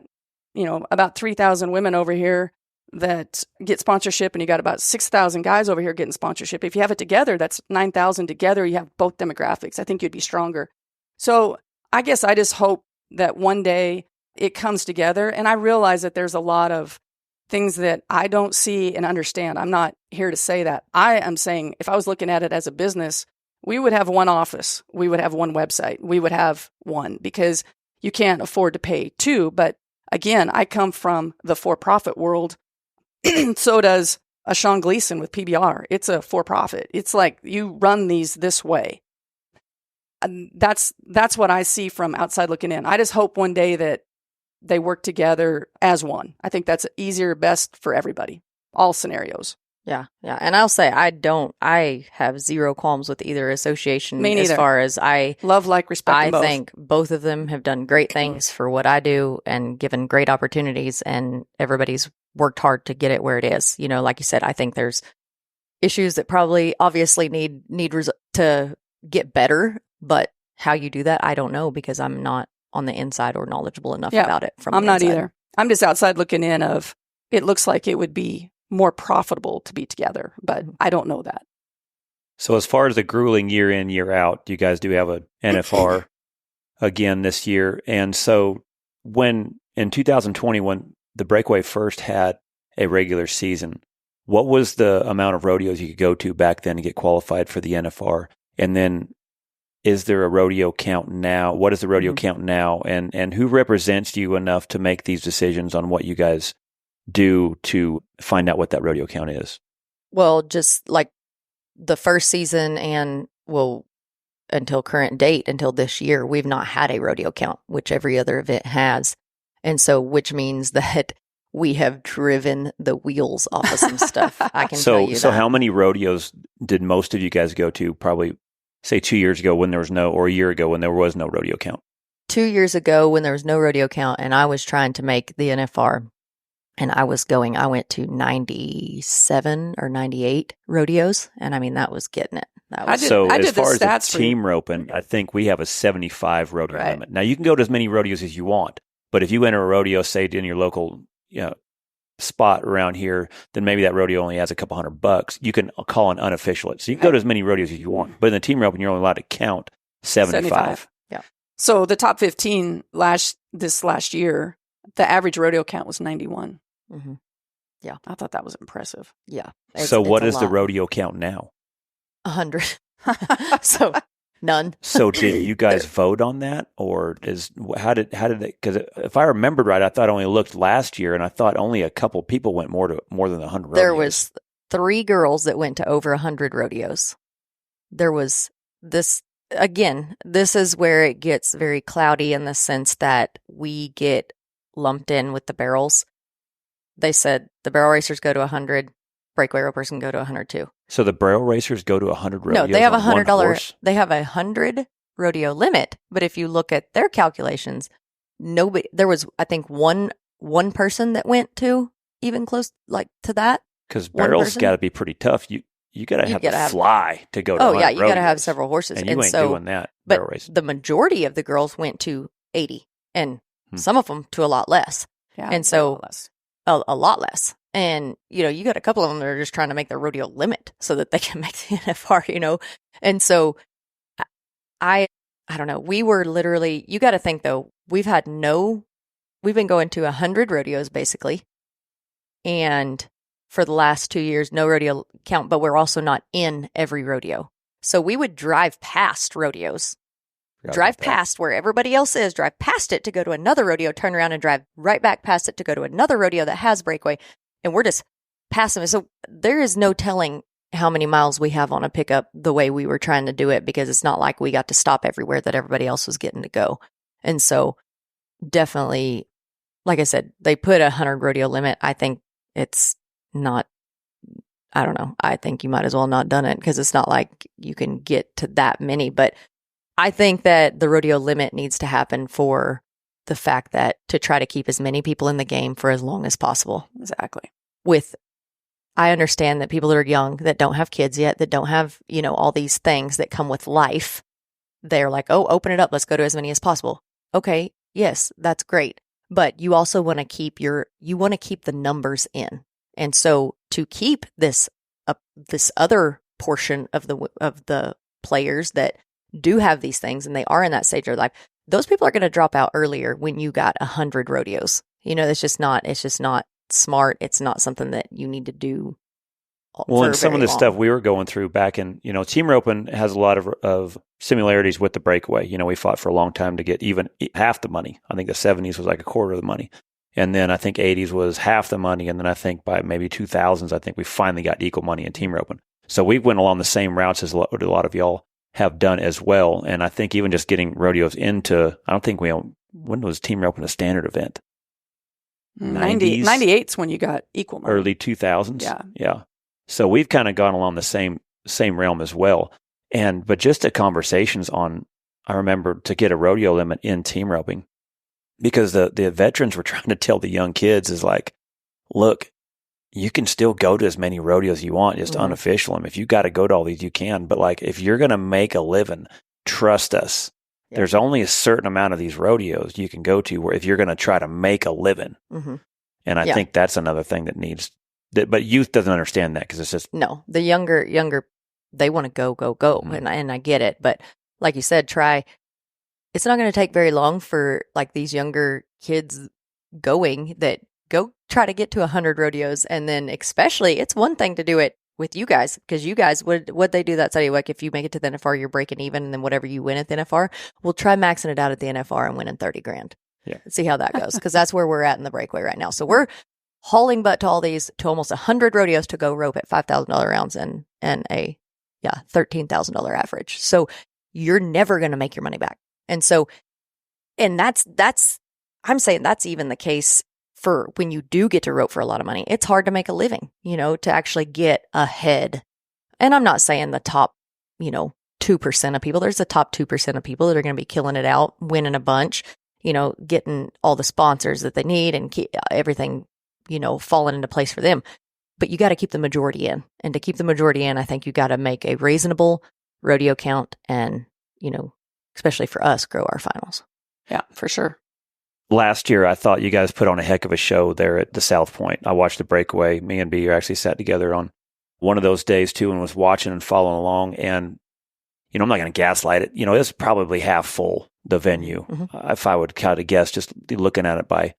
about 3,000 women over here that get sponsorship, and you got about 6,000 guys over here getting sponsorship. If you have it together, that's 9,000 together. You have both demographics. I think you'd be stronger. So I guess I just hope that one day it comes together. And I realize that there's a lot of things that I don't see and understand. I'm not here to say that. I am saying, if I was looking at it as a business, we would have one office. We would have one website. We would have one, because you can't afford to pay 2. But again, I come from the for-profit world. So does a Sean Gleason with PBR. It's a for-profit. It's like, you run these this way. And that's what I see from outside looking in. I just hope one day that they work together as one. I think that's easier, best for everybody, all scenarios. Yeah. And I'll say, I have zero qualms with either association. Me neither. As far as I love, respect them both. I think both of them have done great things for what I do and given great opportunities, and everybody's worked hard to get it where it is. Like you said, I think there's issues that probably obviously need to get better, but how you do that, I don't know, because I'm not on the inside or knowledgeable enough about it. I'm not either. I'm just outside looking in of, it looks like it would be more profitable to be together, but I don't know that. So as far as the grueling year in, year out, you guys do have an NFR again this year. And so when in 2020, when the Breakaway first had a regular season, what was the amount of rodeos you could go to back then to get qualified for the NFR? And then is there a rodeo count now? What is the rodeo count now? And who represents you enough to make these decisions on what you guys do to find out what that rodeo count is? Well, just like the first season and until current date, until this year, we've not had a rodeo count, which every other event has. And so, which means that we have driven the wheels off of some stuff. I can tell you that. So how many rodeos did most of you guys go to? Probably say 2 years ago when there was or a year ago when there was no rodeo count. 2 years ago when there was no rodeo count and I was trying to make the NFR and I went to 97 or 98 rodeos. And I mean, that was getting it. As far as the team roping, I think we have a 75 rodeo limit. Now you can go to as many rodeos as you want, but if you enter a rodeo, say in your local, spot around here, then maybe that rodeo only has a couple $100. You can call an unofficial it. So you can go to as many rodeos as you want. But in the team roping, you're only allowed to count 75. Yeah. So the top 15 this last year, the average rodeo count was 91. Mm-hmm. Yeah. I thought that was impressive. Yeah. So what is the rodeo count now? 100. So none. So did you guys vote on that, or how did it? Because if I remembered right, I thought I only looked last year, and I thought only a couple people went more than 100 rodeos. There was 3 girls that went to over 100 rodeos. There was this again. This is where it gets very cloudy in the sense that we get lumped in with the barrels. They said the barrel racers go to 100. Breakaway ropers can go to 100 too. So the barrel racers go to 100 rodeos. No, they have $100. They have a 100 rodeo limit. But if you look at their calculations, there was, I think, one person that went to even close to that. Because barrels got to be pretty tough. You got to have to fly to go to 100 you got to have rodeos. several horses. And you ain't doing that. But the majority of the girls went to 80, and some of them to a lot less. Yeah, and so a lot less. And, you got a couple of them that are just trying to make the rodeo limit so that they can make the NFR, And so I don't know. We were literally, you got to think though, we've been going to 100 rodeos basically. And for the last 2 years, no rodeo count, but we're also not in every rodeo. So we would drive past rodeos, drive past where everybody else is, drive past it to go to another rodeo, turn around and drive right back past it to go to another rodeo that has breakaway. And we're just passing it. So there is no telling how many miles we have on a pickup the way we were trying to do it, because it's not like we got to stop everywhere that everybody else was getting to go. And so definitely, like I said, they put a 100 rodeo limit. I think it's not, I don't know. I think you might as well not done it, because it's not like you can get to that many. But I think that the rodeo limit needs to happen for the fact that to try to keep as many people in the game for as long as possible. Exactly. I understand that people that are young, that don't have kids yet, that don't have, all these things that come with life, they're like, oh, open it up. Let's go to as many as possible. Okay. Yes, that's great. But you also want to keep the numbers in. And so to keep this other portion of the players that do have these things and they are in that stage of their life, those people are going to drop out earlier when you got 100 rodeos. It's just not smart. It's not something that you need to do. Well, and some of the stuff we were going through back in, team roping has a lot of similarities with the breakaway. We fought for a long time to get even half the money. I think the 70s was like a quarter of the money. And then I think 80s was half the money. And then I think by maybe 2000s, I think we finally got equal money in team roping. So we went along the same routes as a lot of y'all have done as well. And I think even just getting rodeos into, I don't think when was team roping a standard event? 98's when you got equal money. Early 2000s. Yeah. So we've kind of gone along the same realm as well. But just the conversations I remember to get a rodeo limit in team roping, because the veterans were trying to tell the young kids is like, look, you can still go to as many rodeos you want, just unofficial them. If you got to go to all these, you can. But like, if you're going to make a living, trust us. Yeah. There's only a certain amount of these rodeos you can go to where if you're going to try to make a living. Mm-hmm. And I think that's another thing that needs, but youth doesn't understand that, because it's just. No, the younger, they want to go. Mm-hmm. And I get it. But like you said, it's not going to take very long for like these younger kids that go try to get to 100 rodeos. And then especially, it's one thing to do it with you guys, because you guys, what they do that study, like if you make it to the NFR, you're breaking even, and then whatever you win at the NFR, we'll try maxing it out at the NFR and winning 30 grand. Yeah. See how that goes, because that's where we're at in the breakaway right now. So we're hauling butt to all these, to almost 100 rodeos to go rope at $5,000 rounds and a $13,000 average. So you're never going to make your money back. And so, and that's I'm saying that's even the case for when you do get to rope for a lot of money. It's hard to make a living, to actually get ahead. And I'm not saying the top, 2% of people. There's the top 2% of people that are going to be killing it out, winning a bunch, getting all the sponsors that they need and everything, falling into place for them. But you got to keep the majority in. And to keep the majority in, I think you got to make a reasonable rodeo count and, especially for us, grow our finals. Yeah, for sure. Last year, I thought you guys put on a heck of a show there at the South Point. I watched the breakaway. Me and B actually sat together on one of those days too and was watching and following along. And, I'm not going to gaslight it. It's probably half full, the venue. Mm-hmm. If I would kind of guess, just looking at it by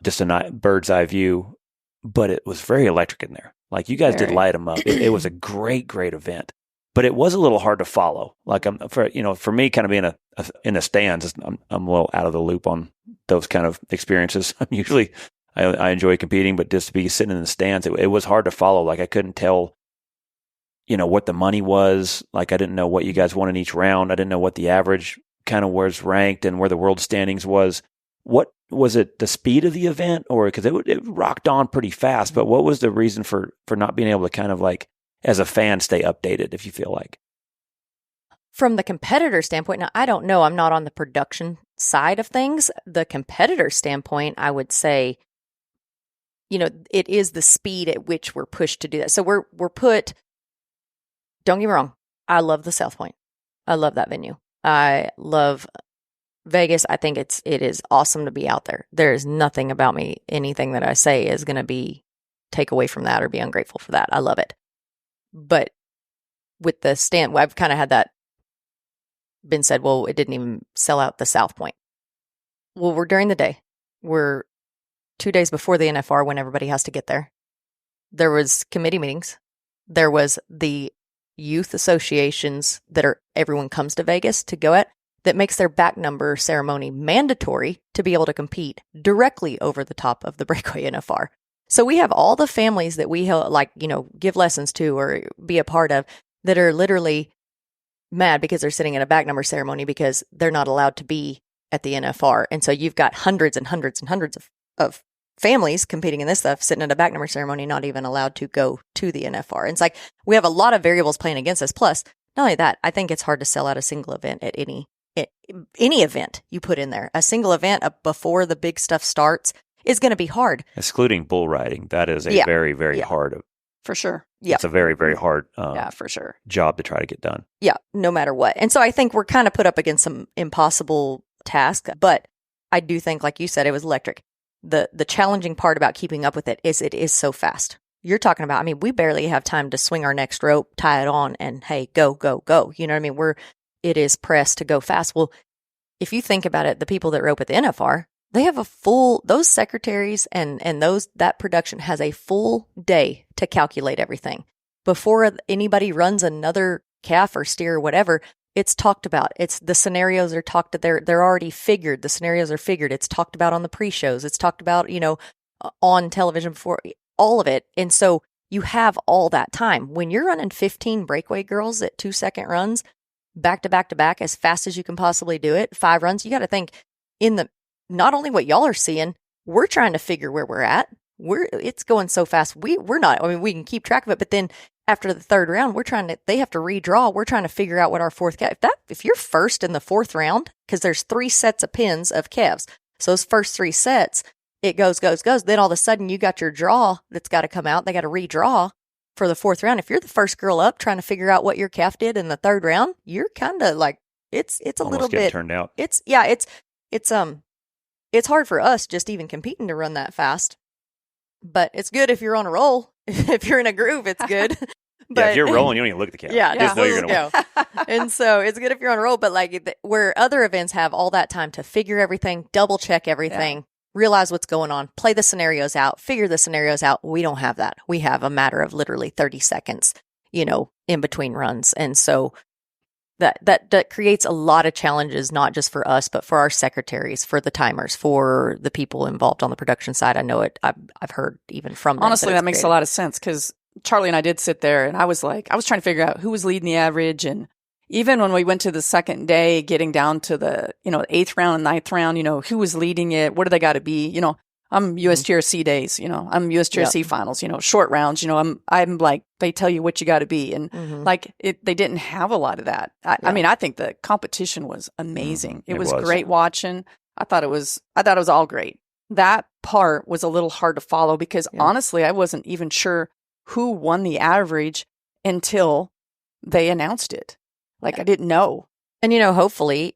just a bird's eye view. But it was very electric in there. Like you guys did light them up. It was a great, great event. But it was a little hard to follow. Like for me, kind of being in the stands, I'm a little out of the loop on those kind of experiences. I'm usually I enjoy competing, but just to be sitting in the stands, it was hard to follow. Like I couldn't tell, what the money was. Like I didn't know what you guys won in each round. I didn't know what the average kind of was ranked and where the world standings was. What was it? The speed of the event, or because it rocked on pretty fast? But what was the reason for not being able to kind of like, as a fan, stay updated, if you feel like? From the competitor standpoint, now I don't know. I'm not on the production side of things. The competitor standpoint, I would say, it is the speed at which we're pushed to do that. So we're put, don't get me wrong, I love the South Point. I love that venue. I love Vegas. I think it is awesome to be out there. There is nothing about me, anything that I say is going to be take away from that or be ungrateful for that. I love it. But with the stand, I've kind of had that been said, well, it didn't even sell out the South Point. Well, we're during the day. We're 2 days before the NFR when everybody has to get there. There was committee meetings. There was the youth associations that everyone comes to Vegas to go at, that makes their back number ceremony mandatory to be able to compete directly over the top of the Breakaway NFR. So we have all the families that we give lessons to or be a part of that are literally mad because they're sitting at a back number ceremony because they're not allowed to be at the NFR. And so you've got hundreds and hundreds and hundreds of families competing in this stuff, sitting at a back number ceremony, not even allowed to go to the NFR. And it's like we have a lot of variables playing against us. Plus, not only that, I think it's hard to sell out a single event at any event you put in there. A single event before the big stuff starts is going to be hard. Excluding bull riding, that is a very, very hard. For sure. Yeah. It's a very, very hard for sure. job to try to get done. Yeah, no matter what. And so I think we're kind of put up against some impossible tasks, but I do think, like you said, it was electric. The challenging part about keeping up with it is so fast. You're talking about, we barely have time to swing our next rope, tie it on, and hey, go, go, go. You know what I mean? It is pressed to go fast. Well, if you think about it, the people that rope at the NFR, they have those secretaries and that production has a full day to calculate everything. Before anybody runs another calf or steer or whatever, it's talked about. The scenarios are talked about. They're already figured. The scenarios are figured. It's talked about on the pre-shows. It's talked about, on television before, all of it. And so you have all that time. When you're running 15 breakaway girls at 2-second runs, back to back to back, as fast as you can possibly do it, 5 runs, you got to think not only what y'all are seeing, we're trying to figure where we're at. It's going so fast. We're not, we can keep track of it, but then after the third round, they have to redraw. We're trying to figure out what our fourth calf, if you're first in the fourth round, because there's 3 sets of pins of calves. So those first 3 sets, it goes. Then all of a sudden you got your draw that's got to come out. They got to redraw for the fourth round. If you're the first girl up trying to figure out what your calf did in the third round, you're kind of like, it's a almost little getting bit turned out. It's hard for us just even competing to run that fast, but it's good if you're on a roll. If you're in a groove, it's good. But if you're rolling, you don't even look at the camera. Yeah, just know you're going to win. And so it's good if you're on a roll, but where other events have all that time to figure everything, double check everything, realize what's going on, play the scenarios out, figure the scenarios out. We don't have that. We have a matter of literally 30 seconds, in between runs. And so that creates a lot of challenges, not just for us, but for our secretaries, for the timers, for the people involved on the production side. I know it. I've heard even from them. Honestly, that makes a lot of sense because Charlie and I did sit there and I was trying to figure out who was leading the average. And even when we went to the second day, getting down to the, 8th round, 9th round, who was leading it? What do they got to be? I'm USGRC days, I'm USGRC finals, short rounds, I'm like, they tell you what you got to be. And they didn't have a lot of that. I mean, I think the competition was amazing. It was great watching. I thought it was all great. That part was a little hard to follow because honestly, I wasn't even sure who won the average until they announced it. I didn't know. And, hopefully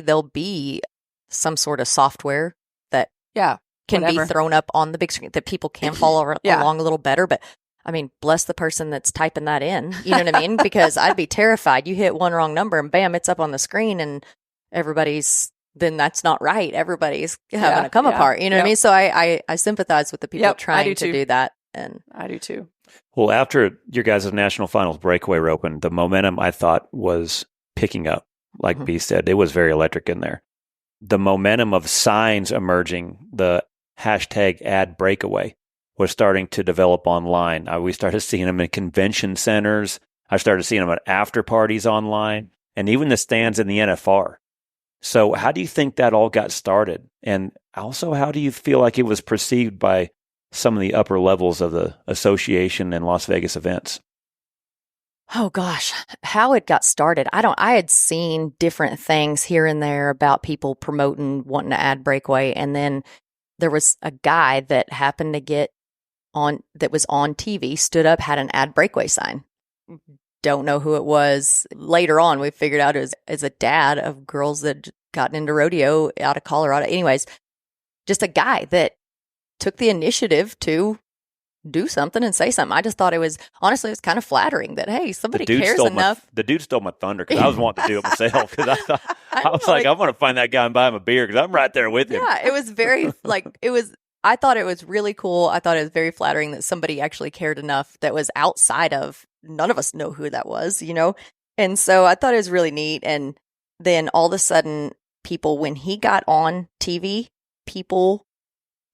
there'll be some sort of software that can be thrown up on the big screen that people can follow along a little better. But I mean, bless the person that's typing that in. You know what I mean? Because I'd be terrified. You hit one wrong number and bam, it's up on the screen and then that's not right. Everybody's having a come apart. You know what I mean? So I sympathize with the people trying to do that. And I do too. Well, after your guys' national finals breakaway were open, the momentum I thought was picking up. Like B said, it was very electric in there. The momentum of signs emerging, the hashtag ad breakaway was starting to develop online. We started seeing them in convention centers. I started seeing them at after parties online and even the stands in the NFR. So how do you think that all got started? And also, how do you feel like it was perceived by some of the upper levels of the association and Las Vegas events? Oh gosh, how it got started. I had seen different things here and there about people promoting, wanting to add breakaway. And then there was a guy that happened to get on, that was on TV, stood up, had an ad breakaway sign. Don't know who it was. Later on, we figured out it was as a dad of girls that gotten into rodeo out of Colorado. Anyways, just a guy that took the initiative to do something and say something. I just thought it was kind of flattering that, hey, somebody cares enough. The dude stole my thunder because I was wanting to do it myself because I was like, I want to find that guy and buy him a beer because I'm right there with him. Yeah, it was very I thought it was really cool. I thought it was very flattering that somebody actually cared enough that was outside of, none of us know who that was, And so I thought it was really neat. And then all of a sudden, people, when he got on TV, people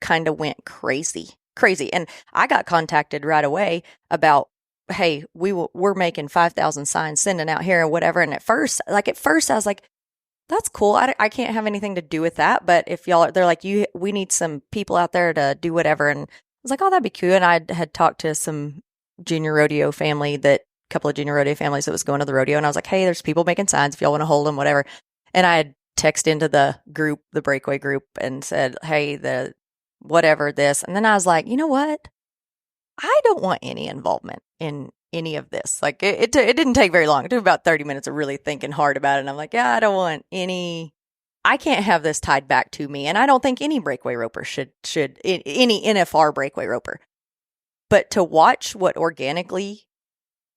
kind of went crazy. And I got contacted right away about, hey, we're making 5,000 signs, sending out here or whatever. And at first I was like, that's cool. I can't have anything to do with that. But if they're like, we need some people out there to do whatever. And I was like, oh, that'd be cool. And I had talked to some junior rodeo family, couple of junior rodeo families that was going to the rodeo. And I was like, hey, there's people making signs if y'all want to hold them, whatever. And I had texted into the group, the breakaway group, and said, hey, whatever this. And then I was like, you know what? I don't want any involvement in any of this. Like it didn't take very long. It took about 30 minutes of really thinking hard about it. And I'm like, yeah, I don't want I can't have this tied back to me. And I don't think any breakaway roper should any NFR breakaway roper. But to watch what organically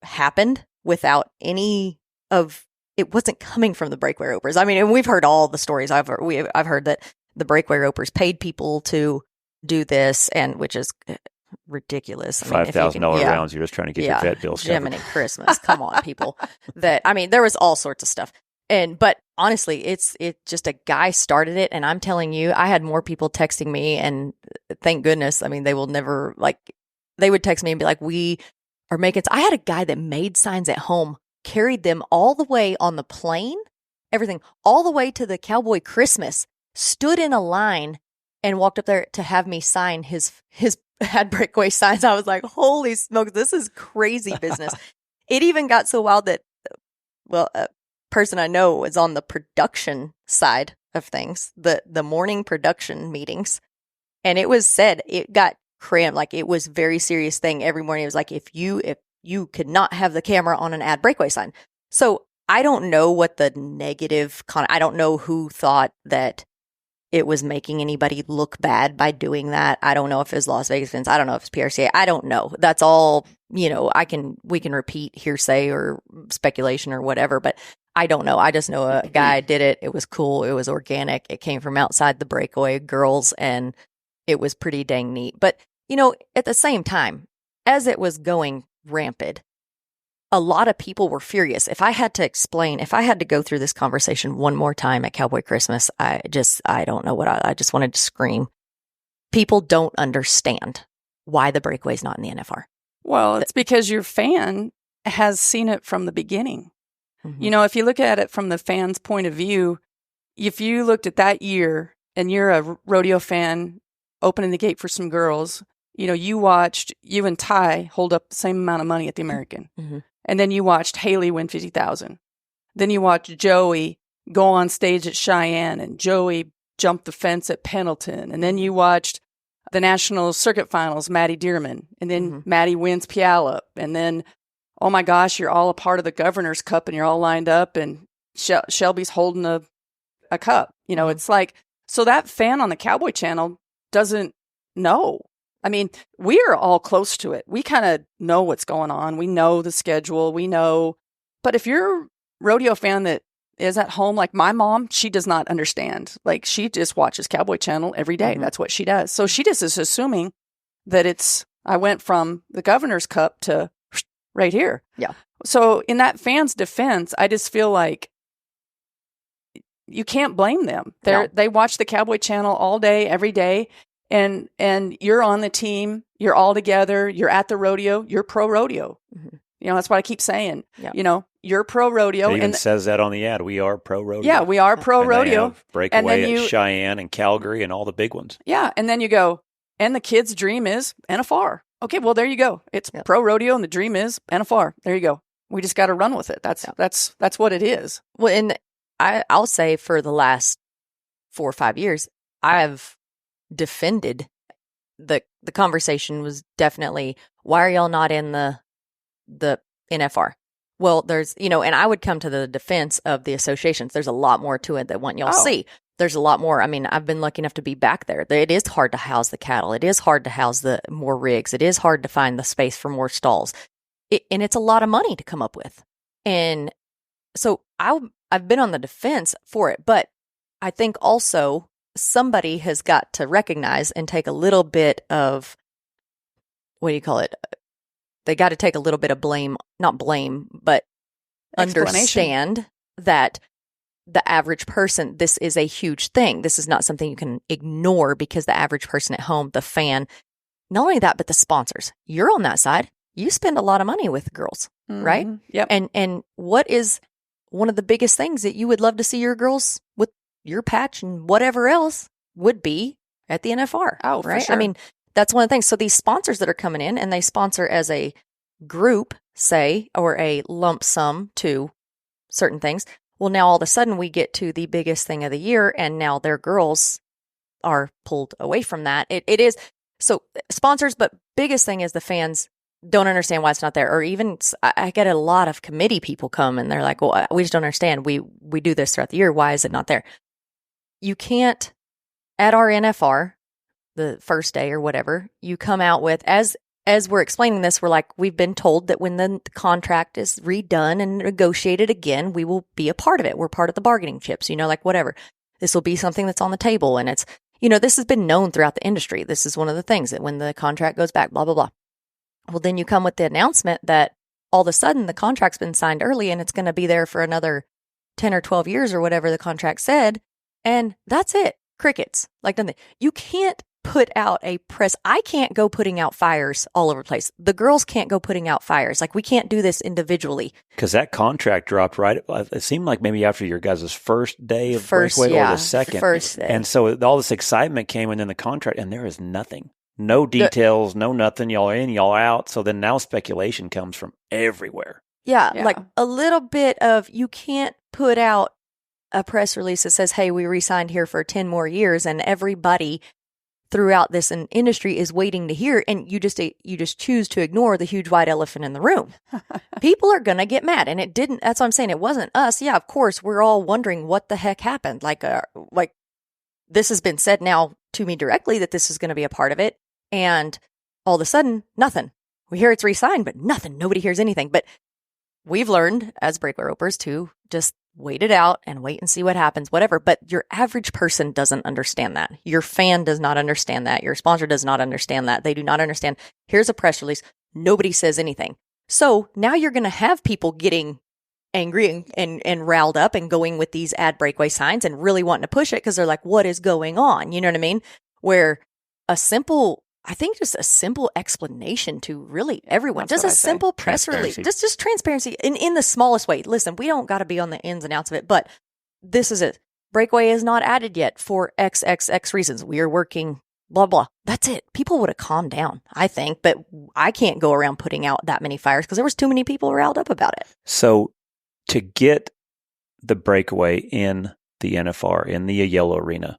happened without any of, it wasn't coming from the breakaway ropers. I mean, and we've heard all the stories. I've heard that the breakaway ropers paid people to do this, and which is ridiculous. $5,000 rounds. You're just trying to get your vet bills covered. Jiminy Christmas. Come on, people. There was all sorts of stuff. But honestly, it's just a guy started it, and I'm telling you, I had more people texting me, and thank goodness. I mean, they will never, they would text me and be like, we are making, I had a guy that made signs at home, carried them all the way on the plane, everything, all the way to the Cowboy Christmas, stood in a line and walked up there to have me sign his ad breakaway signs. I was like, holy smokes, this is crazy business. It even got so wild that, a person I know was on the production side of things, the morning production meetings. And it was said, it got cramped. Like, it was a very serious thing every morning. It was like, if you could not have the camera on an ad breakaway sign. So I don't know what the negative, I don't know who thought that it was making anybody look bad by doing that. I don't know if it was Las Vegas fans. I don't know if it's PRCA. I don't know. That's all, we can repeat hearsay or speculation or whatever. But I don't know. I just know a guy did it. It was cool. It was organic. It came from outside the Breakaway girls, and it was pretty dang neat. But, at the same time, as it was going rampant, a lot of people were furious. If I had to go through this conversation one more time at Cowboy Christmas, I don't know I just wanted to scream. People don't understand why the Breakaway's not in the NFR. Well, it's because your fan has seen it from the beginning. Mm-hmm. If you look at it from the fan's point of view, if you looked at that year and you're a rodeo fan opening the gate for some girls, you watched you and Ty hold up the same amount of money at the American. Mm-hmm. And then you watched Haley win $50,000. Then you watched Joey go on stage at Cheyenne and Joey jump the fence at Pendleton. And then you watched the National Circuit Finals, Maddie Dearman. And then Maddie wins Puyallup. And then, oh my gosh, you're all a part of the Governor's Cup and you're all lined up and Shelby's holding a cup. It's like, so that fan on the Cowboy Channel doesn't know. I mean, we are all close to it. We kind of know what's going on. We know the schedule. We know. But if you're a rodeo fan that is at home, like my mom, she does not understand. Like, she just watches Cowboy Channel every day. That's what she does. So she just is assuming that I went from the Governor's Cup to right here. Yeah. So in that fan's defense, I just feel like you can't blame them. They watch the Cowboy Channel all day, every day. And you're on the team, you're all together, you're at the rodeo, you're pro rodeo. Mm-hmm. That's what I keep saying. Yeah. You're pro rodeo. It even says that on the ad. We are pro rodeo. Yeah, we are pro rodeo. Breakaway at Cheyenne and Calgary and all the big ones. Yeah, and then you go, and the kid's dream is NFR. Okay, well, there you go. It's pro rodeo, and the dream is NFR. There you go. We just got to run with it. That's what it is. Well, and I'll say for the last 4 or 5 years, I've defended the conversation was definitely, why are y'all not in the NFR? Well, there's, and I would come to the defense of the associations. There's a lot more to it that y'all see. There's a lot more. I mean, I've been lucky enough to be back there. It is hard to house the cattle. It is hard to house the more rigs. It is hard to find the space for more stalls. And it's a lot of money to come up with. And so I've been on the defense for it, but I think also somebody has got to recognize and take a little bit of, what do you call it? They got to take a little bit of blame, not blame, but understand that the average person, this is a huge thing. This is not something you can ignore, because the average person at home, the fan, not only that, but the sponsors, you're on that side. You spend a lot of money with girls, right? Yep. And what is one of the biggest things that you would love to see your girls with your patch and whatever else would be at the NFR? Oh, right? for sure. I mean, that's one of the things. So these sponsors that are coming in, and they sponsor as a group, say, or a lump sum to certain things. Well, now all of a sudden we get to the biggest thing of the year, and now their girls are pulled away from that. It is so sponsors, but biggest thing is the fans don't understand why it's not there. Or even I get a lot of committee people come and they're like, well, we just don't understand. We do this throughout the year. Why is it not there? You can't, at our NFR, the first day or whatever, you come out with, as we're explaining this, we're like, we've been told that when the contract is redone and negotiated again, we will be a part of it. We're part of the bargaining chips, like whatever. This will be something that's on the table. And it's, this has been known throughout the industry. This is one of the things that when the contract goes back, blah, blah, blah. Well, then you come with the announcement that all of a sudden the contract's been signed early and it's going to be there for another 10 or 12 years or whatever the contract said. And that's it. Crickets. Like nothing. You can't put out a press. I can't go putting out fires all over the place. The girls can't go putting out fires. Like, we can't do this individually. Because that contract dropped right. It seemed like maybe after your guys' first day of Breakaway or the second. First day. And so all this excitement came, and then the contract, and there is nothing. No details, no nothing. Y'all are in, y'all are out. So then now speculation comes from everywhere. Yeah, like a little bit of, you can't put out a press release that says, hey, we re-signed here for 10 more years, and everybody throughout this industry is waiting to hear, and you just choose to ignore the huge white elephant in the room. People are going to get mad, and it didn't, that's what I'm saying, it wasn't us. Yeah, of course, we're all wondering what the heck happened. Like this has been said now to me directly that this is going to be a part of it, and all of a sudden, nothing. We hear it's re-signed, but nothing. Nobody hears anything. But we've learned as breakaway ropers to just wait it out and wait and see what happens, whatever. But your average person doesn't understand that. Your fan does not understand that. Your sponsor does not understand that. They do not understand. Here's a press release. Nobody says anything. So now you're going to have people getting angry and riled up and going with these ad breakaway signs and really wanting to push it because they're like, what is going on? You know what I mean? Where just a simple explanation to really everyone, just a simple press release, just transparency in the smallest way. Listen, we don't got to be on the ins and outs of it, but this is it. Breakaway is not added yet for XXX reasons. We are working blah, blah. That's it. People would have calmed down, I think, but I can't go around putting out that many fires because there was too many people riled up about it. So to get the breakaway in the NFR, in the yellow arena,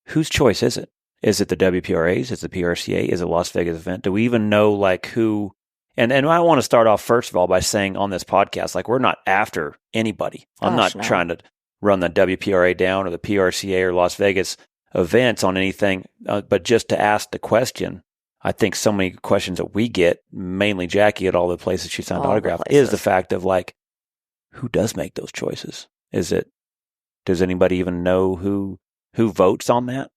whose choice is it? Is it the WPRA's? Is it the PRCA? Is it Las Vegas event? Do we even know like who? And I want to start off first of all by saying on this podcast, like we're not after anybody. I'm not trying to run the WPRA down or the PRCA or Las Vegas events on anything, but just to ask the question. I think so many questions that we get, mainly Jackie at all the places she signed autograph, is the fact of like, who does make those choices? Does anybody even know who votes on that?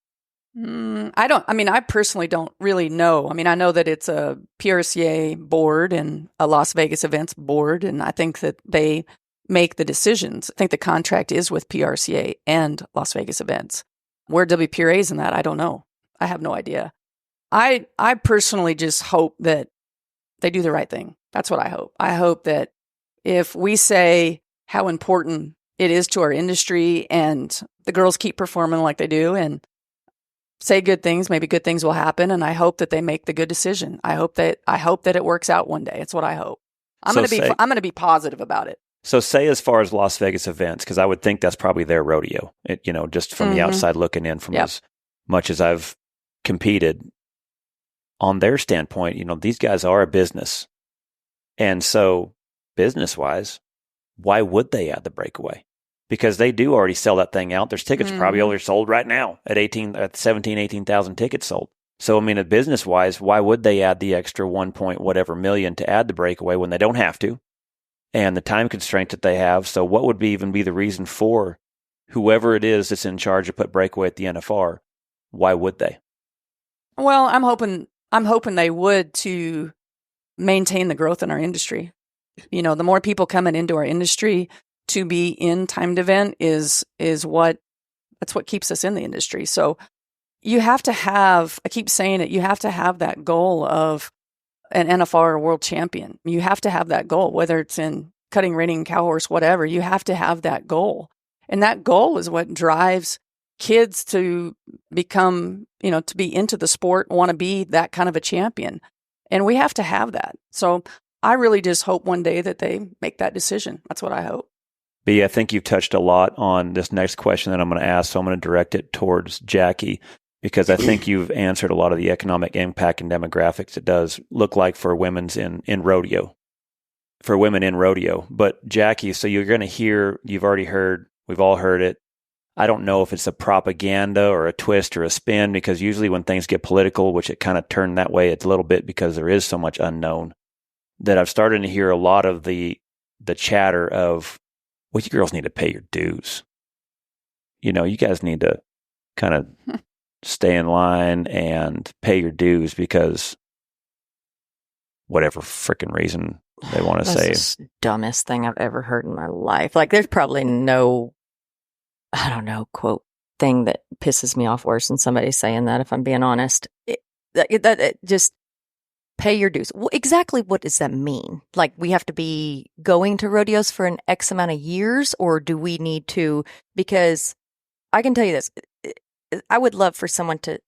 I personally don't really know. I mean, I know that it's a PRCA board and a Las Vegas events board, and I think that they make the decisions. I think the contract is with PRCA and Las Vegas events. Where WPRA is in that, I don't know. I have no idea. I personally just hope that they do the right thing. That's what I hope. I hope that if we say how important it is to our industry and the girls keep performing like they do and say good things, maybe good things will happen. And I hope that they make the good decision. I hope that it works out one day. It's what I hope. I'm going to be positive about it. So say as far as Las Vegas events, because I would think that's probably their rodeo, just from the outside looking in from as much as I've competed on their standpoint, these guys are a business. And so business wise, why would they add the breakaway? Because they do already sell that thing out. There's tickets probably already sold right now at 18,000 tickets sold. So, I mean, business wise, why would they add the extra 1 point whatever million to add the breakaway when they don't have to? And the time constraint that they have. So what would even be the reason for whoever it is that's in charge of put breakaway at the NFR? Why would they? Well, I'm hoping they would to maintain the growth in our industry. The more people coming into our industry to be in timed event that's what keeps us in the industry. So you have to have, I keep saying it, you have to have that goal of an NFR or world champion. You have to have that goal, whether it's in cutting, reining, cow horse, whatever, you have to have that goal. And that goal is what drives kids to become, to be into the sport, want to be that kind of a champion. And we have to have that. So I really just hope one day that they make that decision. That's what I hope. B, I think you've touched a lot on this next question that I'm going to ask, so I'm going to direct it towards Jackie, because I think you've answered a lot of the economic impact and demographics it does look like for women's in rodeo, for women in rodeo. But Jackie, so you're going to hear, you've already heard, we've all heard it. I don't know if it's a propaganda or a twist or a spin, because usually when things get political, which it kind of turned that way, it's a little bit because there is so much unknown, that I've started to hear a lot of the chatter of, well, you girls need to pay your dues. You guys need to kind of stay in line and pay your dues because whatever freaking reason they want to say. That's the dumbest thing I've ever heard in my life. Like, there's probably no, I don't know, quote thing that pisses me off worse than somebody saying that, if I'm being honest. It just pay your dues. Well, exactly what does that mean? Like, we have to be going to rodeos for an X amount of years, or do we need to? Because I can tell you this, I would love for someone to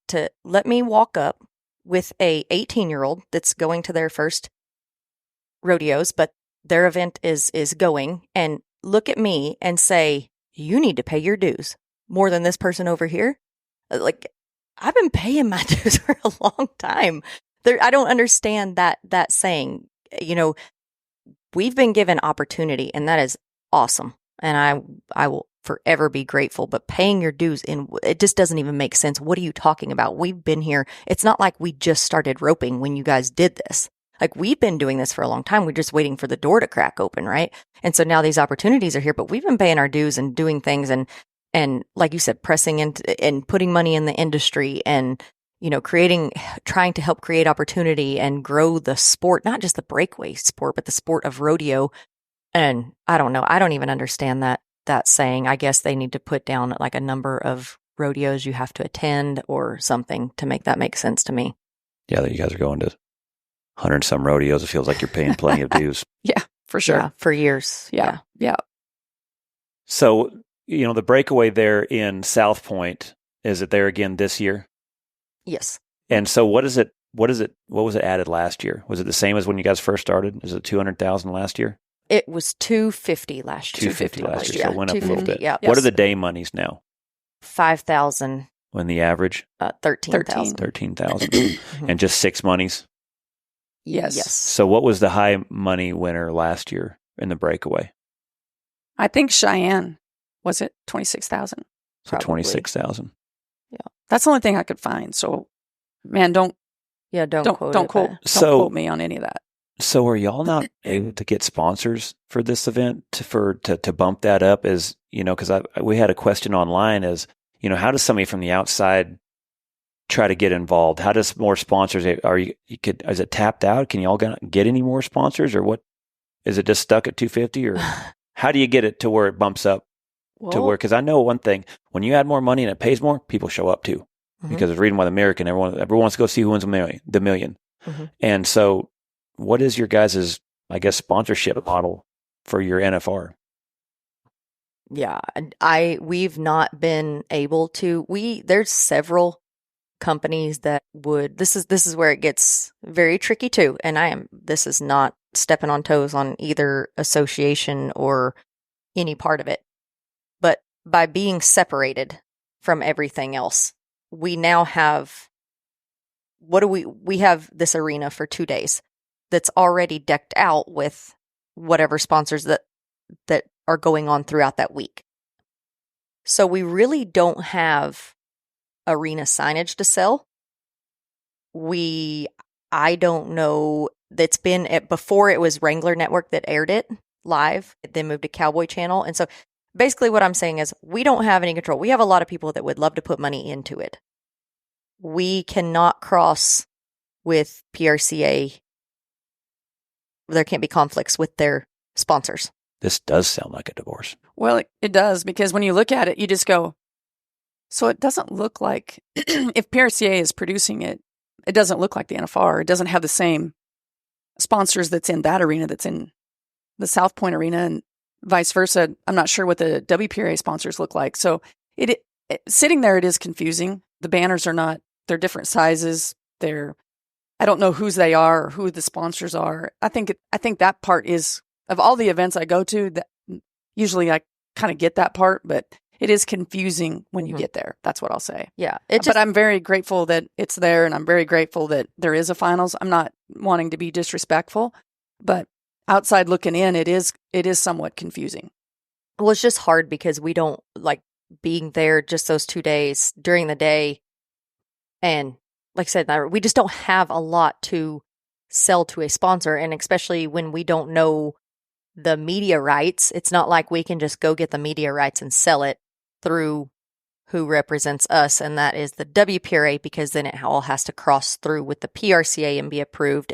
let me walk up with a 18-year-old that's going to their first rodeos, but their event is going, and look at me and say, you need to pay your dues more than this person over here. Like, I've been paying my dues for a long time. I don't understand that saying. We've been given opportunity, and that is awesome. And I will forever be grateful. But paying your dues, it just doesn't even make sense. What are you talking about? We've been here. It's not like we just started roping when you guys did this. Like, we've been doing this for a long time. We're just waiting for the door to crack open, right? And so now these opportunities are here, but we've been paying our dues and doing things and like you said, pressing into and putting money in the industry and, trying to help create opportunity and grow the sport, not just the breakaway sport, but the sport of rodeo. And I don't know. I don't even understand that saying. I guess they need to put down like a number of rodeos you have to attend or something to make that make sense to me. Yeah, that you guys are going to 100 and some rodeos. It feels like you're paying plenty of dues. Yeah, for sure. Yeah, for years. Yeah. So, the breakaway there in South Point, is it there again this year? Yes. And so what was it added last year? Was it the same as when you guys first started? Is it 200,000 last year? It was 250 last year. 250 last year. Yeah, So it went up a little bit. Yeah. What are the day monies now? 5,000. When the average? 13,000. 13,000. And just 6 monies? Yes. So what was the high money winner last year in the breakaway? I think Cheyenne, was it 26,000? So Probably. 26,000. That's the only thing I could find. So, man, don't quote me on any of that. So are y'all not able to get sponsors for this event to bump that up? As because we had a question online as how does somebody from the outside try to get involved? How does more sponsors is it tapped out? Can y'all get any more sponsors, or what? Is it just stuck at 250, or how do you get it to where it bumps up to where? Because I know one thing: when you add more money and it pays more, people show up too. Because it's reading by the American, everyone wants to go see who wins the million. And so, what is your guys' sponsorship model for your NFR? Yeah, we've not been able to. There's several companies that would. This is where it gets very tricky too. And this is not stepping on toes on either association or any part of it. But by being separated from everything else, we now have. We have this arena for 2 days that's already decked out with whatever sponsors that are going on throughout that week. So we really don't have arena signage to sell. I don't know. That's been before it was Wrangler Network that aired it live. It then moved to Cowboy Channel. And so basically what I'm saying is we don't have any control. We have a lot of people that would love to put money into it. We cannot cross with PRCA. There can't be conflicts with their sponsors. This does sound like a divorce. Well, it does, because when you look at it, you just go, so it doesn't look like, if PRCA is producing it, it doesn't look like the NFR. It doesn't have the same sponsors that's in that arena that's in the South Point arena, and vice versa. I'm not sure what the WPRA sponsors look like. So sitting there, it is confusing. The banners they're different sizes. I don't know whose they are or who the sponsors are. I think that part is, of all the events I go to, that usually I kind of get that part, but it is confusing when you get there. That's what I'll say. Yeah. But I'm very grateful that it's there, and I'm very grateful that there is a finals. I'm not wanting to be disrespectful, but outside looking in, it is somewhat confusing. Well, it's just hard because we don't like being there just those 2 days during the day. And like I said, we just don't have a lot to sell to a sponsor. And especially when we don't know the media rights, it's not like we can just go get the media rights and sell it through who represents us. And that is the WPRA, because then it all has to cross through with the PRCA and be approved.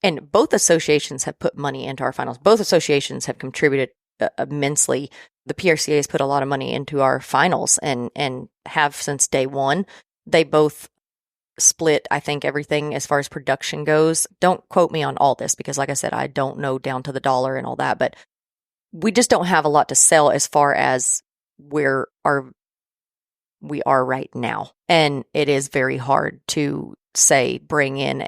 And both associations have put money into our finals. Both associations have contributed immensely. The PRCA has put a lot of money into our finals and have since day one. They both split, I think, everything as far as production goes. Don't quote me on all this because, like I said, I don't know down to the dollar and all that, but we just don't have a lot to sell as far as where we are right now. And it is very hard to say, bring in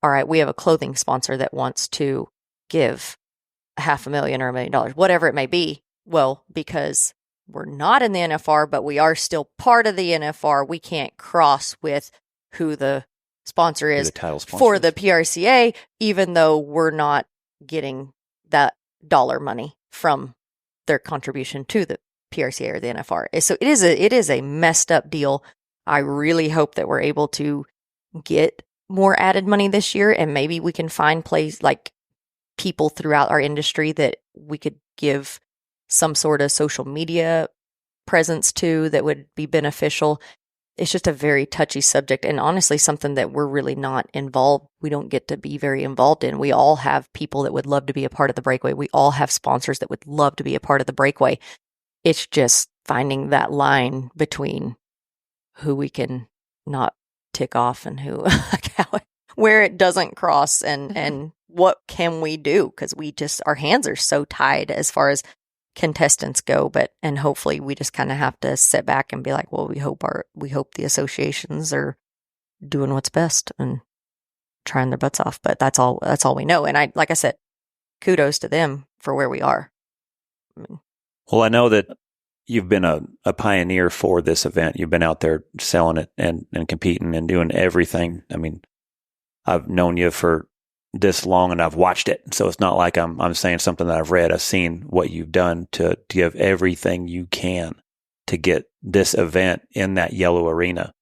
all right, we have a clothing sponsor that wants to give $500,000 or $1 million, whatever it may be. Well, because we're not in the NFR, but we are still part of the NFR, we can't cross with who the sponsor is for the PRCA, even though we're not getting that dollar money from their contribution to the PRCA or the NFR. So it is a messed up deal. I really hope that we're able to get more added money this year, and maybe we can find people throughout our industry that we could give some sort of social media presence to that would be beneficial. It's just a very touchy subject, and honestly something that we're really not involved. We don't get to be very involved in. We all have people that would love to be a part of the Breakaway. We all have sponsors that would love to be a part of the Breakaway. It's just finding that line between who we can not tick off and who, where it doesn't cross, and what can we do? Because our hands are so tied as far as contestants go, and hopefully we just kind of have to sit back and be like, well, we hope the associations are doing what's best and trying their butts off. But that's all we know. And like I said, kudos to them for where we are. Well, I know that you've been a pioneer for this event. You've been out there selling it and competing and doing everything. I mean, I've known you for this long and I've watched it. So it's not like I'm saying something that I've read. I've seen what you've done to give everything you can to get this event in that yellow arena.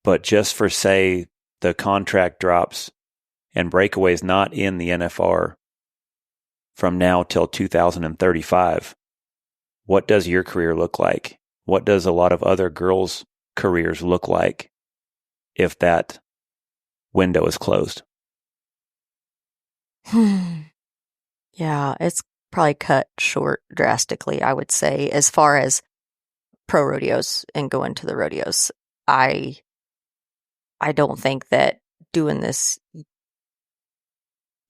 But just for, say, the contract drops and Breakaway's not in the NFR from now till 2035, what does your career look like? What does a lot of other girls' careers look like if that window is closed? Yeah, it's probably cut short drastically, I would say, as far as pro rodeos and going to the rodeos. I don't think that doing this,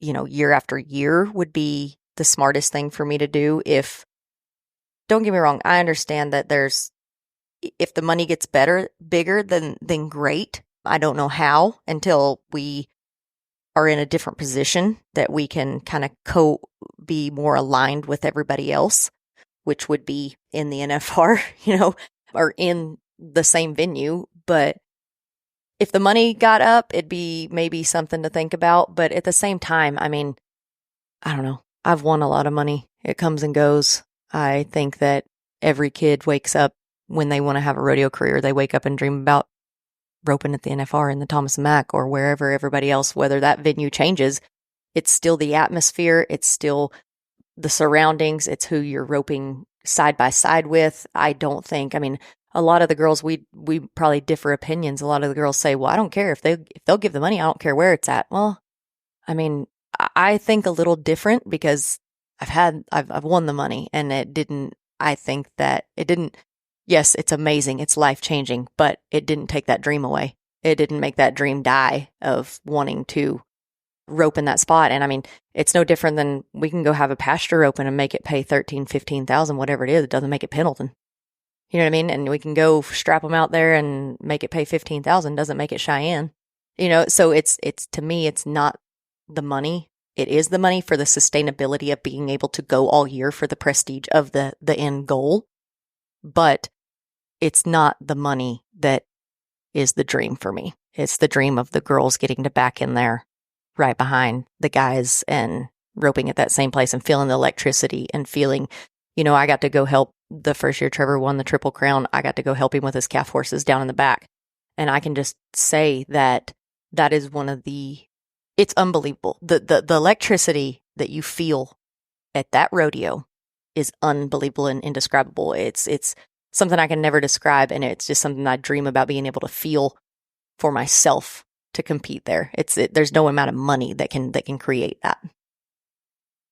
year after year would be the smartest thing for me to do. Don't get me wrong, I understand that if the money gets bigger, then great. I don't know how until we are in a different position that we can kind of be more aligned with everybody else, which would be in the NFR, or in the same venue. But if the money got up, it'd be maybe something to think about. But at the same time, I mean, I don't know. I've won a lot of money. It comes and goes. I think that every kid wakes up when they want to have a rodeo career. They wake up and dream about roping at the NFR and the Thomas and Mack or wherever everybody else, whether that venue changes, it's still the atmosphere. It's still the surroundings. It's who you're roping side by side with. A lot of the girls, we probably differ opinions. A lot of the girls say, well, I don't care if they'll give the money. I don't care where it's at. Well, I mean, I think a little different because I've won the money and I think that it didn't. Yes, it's amazing. It's life-changing, but it didn't take that dream away. It didn't make that dream die of wanting to rope in that spot. And I mean, it's no different than we can go have a pasture open and make it pay $13,000, $15,000, whatever it is. It doesn't make it Pendleton. You know what I mean? And we can go strap them out there and make it pay $15,000. Doesn't make it Cheyenne. So it's to me, it's not the money. It is the money for the sustainability of being able to go all year for the prestige of the end goal. But it's not the money that is the dream for me. It's the dream of the girls getting to back in there right behind the guys and roping at that same place and feeling the electricity and feeling, I got to go help the first year Trevor won the Triple Crown. I got to go help him with his calf horses down in the back. And I can just say that is it's unbelievable. The electricity that you feel at that rodeo is unbelievable and indescribable. It's something I can never describe, and it's just something I dream about being able to feel for myself to compete there. There's no amount of money that can create that.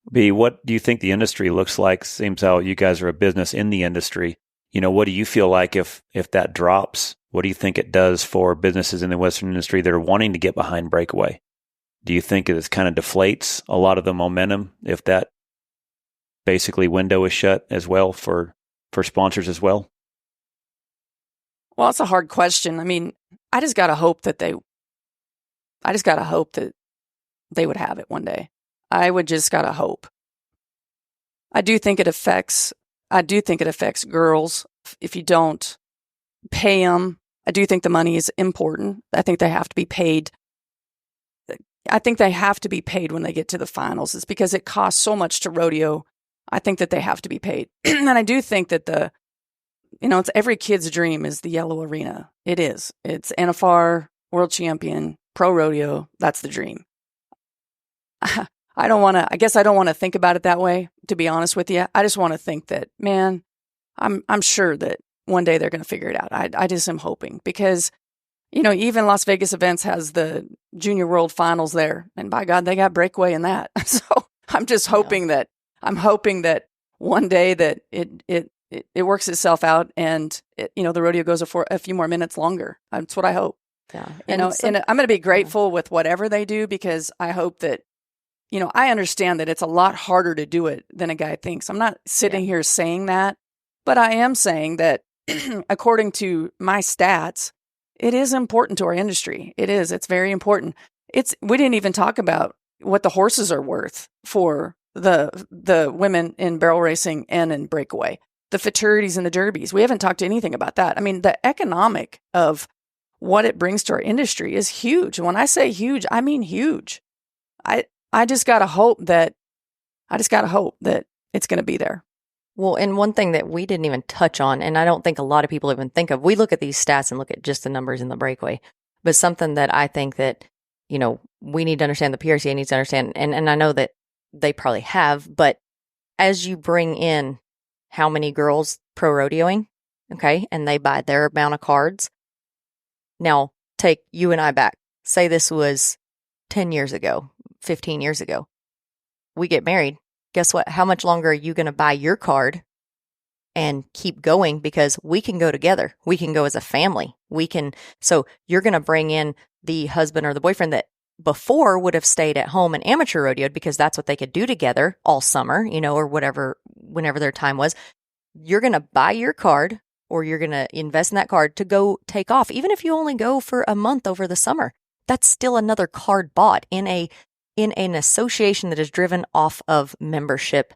B, what do you think the industry looks like? Seems how you guys are a business in the industry. What do you feel like if that drops? What do you think it does for businesses in the Western industry that are wanting to get behind Breakaway? Do you think it kind of deflates a lot of the momentum if that basically window is shut as well for sponsors as well? Well, it's a hard question. I mean, I just got to hope that they would have it one day. I would just got to hope. I do think it affects girls if you don't pay them. I do think the money is important. I think they have to be paid. I think they have to be paid when they get to the finals. It's because it costs so much to rodeo. I think that they have to be paid. And I do think that it's every kid's dream is the yellow arena. It is. It's NFR, world champion, pro rodeo, that's the dream. I guess I don't want to think about it that way, to be honest with you. I just want to think that, man, I'm sure that one day they're going to figure it out. I just am hoping, because, even Las Vegas Events has the Junior World Finals there, and by God, they got Breakaway in that. So I'm just hoping that one day that it works itself out, and the rodeo goes for a few more minutes longer. That's what I hope. Yeah. And I'm going to be grateful with whatever they do, because I hope that, I understand that it's a lot harder to do it than a guy thinks. I'm not sitting here saying that, but I am saying that according to my stats, it is important to our industry. It is. It's very important. We didn't even talk about what the horses are worth for the women in barrel racing and in breakaway, the futurities and the derbies. We haven't talked anything about that. I mean, the economic of what it brings to our industry is huge. When I say huge, I mean huge. I just got to hope that it's going to be there. Well, and one thing that we didn't even touch on, and I don't think a lot of people even think of, we look at these stats and look at just the numbers in the breakaway, but something that I think that, we need to understand, the PRCA needs to understand, and I know that they probably have, but as you bring in how many girls pro rodeoing, okay, and they buy their amount of cards, now take you and I back. Say this was 10 years ago, 15 years ago. We get married. Guess what? How much longer are you going to buy your card and keep going? Because we can go together. We can go as a family. So you're going to bring in the husband or the boyfriend that before would have stayed at home and amateur rodeoed because that's what they could do together all summer, or whatever, whenever their time was. You're going to buy your card, or you're going to invest in that card to go take off. Even if you only go for a month over the summer, that's still another card bought in an association that is driven off of membership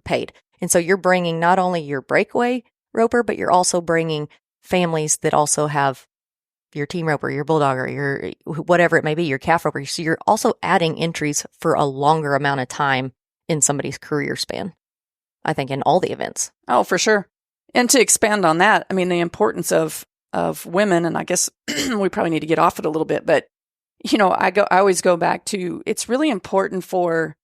paid. And so you're bringing not only your breakaway roper, but you're also bringing families that also have your team roper, your bulldogger, your whatever it may be, your calf roper. So you're also adding entries for a longer amount of time in somebody's career span, I think, in all the events. Oh, for sure. And to expand on that, I mean, the importance of women, and I guess we probably need to get off it a little bit, but I always go back to, it's really important for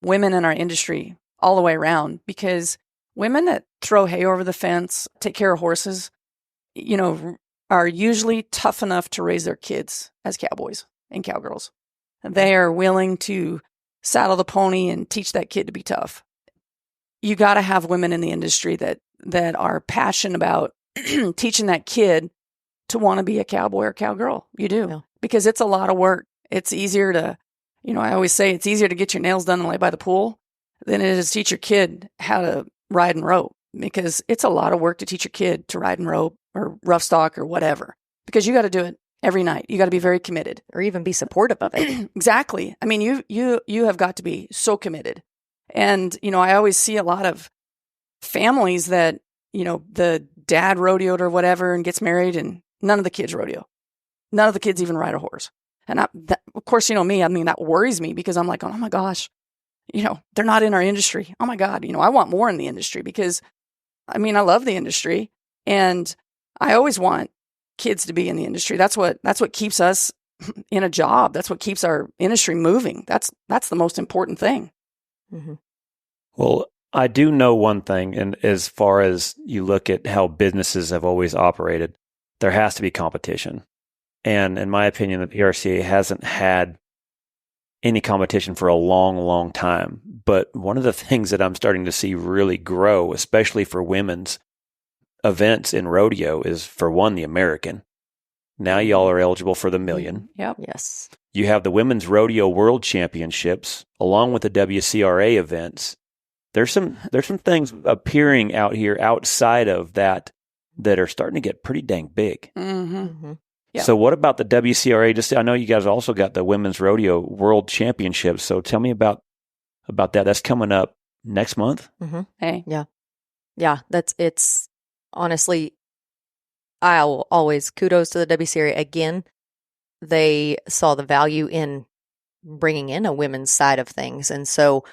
women in our industry all the way around, because women that throw hay over the fence, take care of horses, are usually tough enough to raise their kids as cowboys and cowgirls. They are willing to saddle the pony and teach that kid to be tough. You got to have women in the industry that are passionate about teaching that kid to want to be a cowboy or cowgirl. You do. Yeah. Because it's a lot of work. It's easier to, I always say it's easier to get your nails done and lay by the pool than it is to teach your kid how to ride and rope, because it's a lot of work to teach your kid to ride and rope or rough stock or whatever, because you got to do it every night. You got to be very committed, or even be supportive of it. Exactly. I mean, you have got to be so committed. And, I always see a lot of families that, the dad rodeoed or whatever and gets married and none of the kids rodeo. None of the kids even ride a horse. And of course, me, I mean, that worries me, because I'm like, oh my gosh, they're not in our industry. Oh my God, I want more in the industry, because I mean, I love the industry and I always want kids to be in the industry. That's what keeps us in a job. That's what keeps our industry moving. That's the most important thing. Mm-hmm. Well, I do know one thing, and as far as you look at how businesses have always operated, there has to be competition. And in my opinion, the PRCA hasn't had any competition for a long, long time. But one of the things that I'm starting to see really grow, especially for women's events in rodeo, is, for one, the American. Now y'all are eligible for the Million. Yep. Yes. You have the Women's Rodeo World Championships, along with the WCRA events. There's some things appearing out here outside of that are starting to get pretty dang big. Mm-hmm. Mm-hmm. Yeah. So what about the WCRA? I know you guys also got the Women's Rodeo World Championships. So tell me about that. That's coming up next month. Mm-hmm. Hey. Yeah. It's honestly, I'll always kudos to the WCRA again. They saw the value in bringing in a women's side of things. And so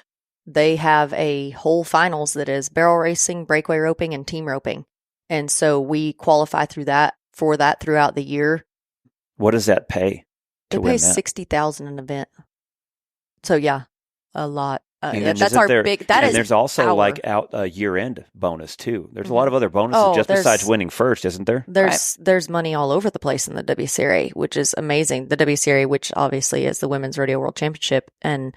they have a whole finals that is barrel racing, breakaway roping, and team roping. And so we qualify for that throughout the year. What does that pay? to It win pays that. $60,000 an event. So yeah, a lot. And then That's isn't our there- big. That and is there's also our- like out a year-end bonus too. There's a lot of other bonuses Oh, just besides there's- winning first, isn't there? There's money all over the place in the WCRA, which is amazing. The WCRA, which obviously is the Women's Rodeo World Championship, and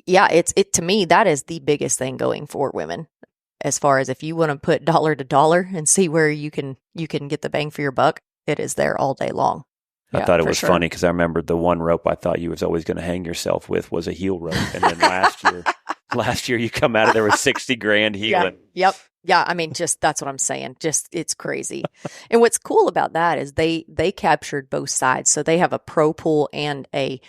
yeah, it to me that is the biggest thing going for women. As far as if you want to put dollar to dollar and see where you can get the bang for your buck, it is there all day long. I Yeah, thought it for was sure. funny because I remembered the one rope I thought you was always going to hang yourself with was a heel rope, and then last year you come out of there with $60,000 heeling. Yep. Yeah. I mean, just that's what I'm saying. Just it's crazy. And what's cool about that is they captured both sides. So they have a pro pool and a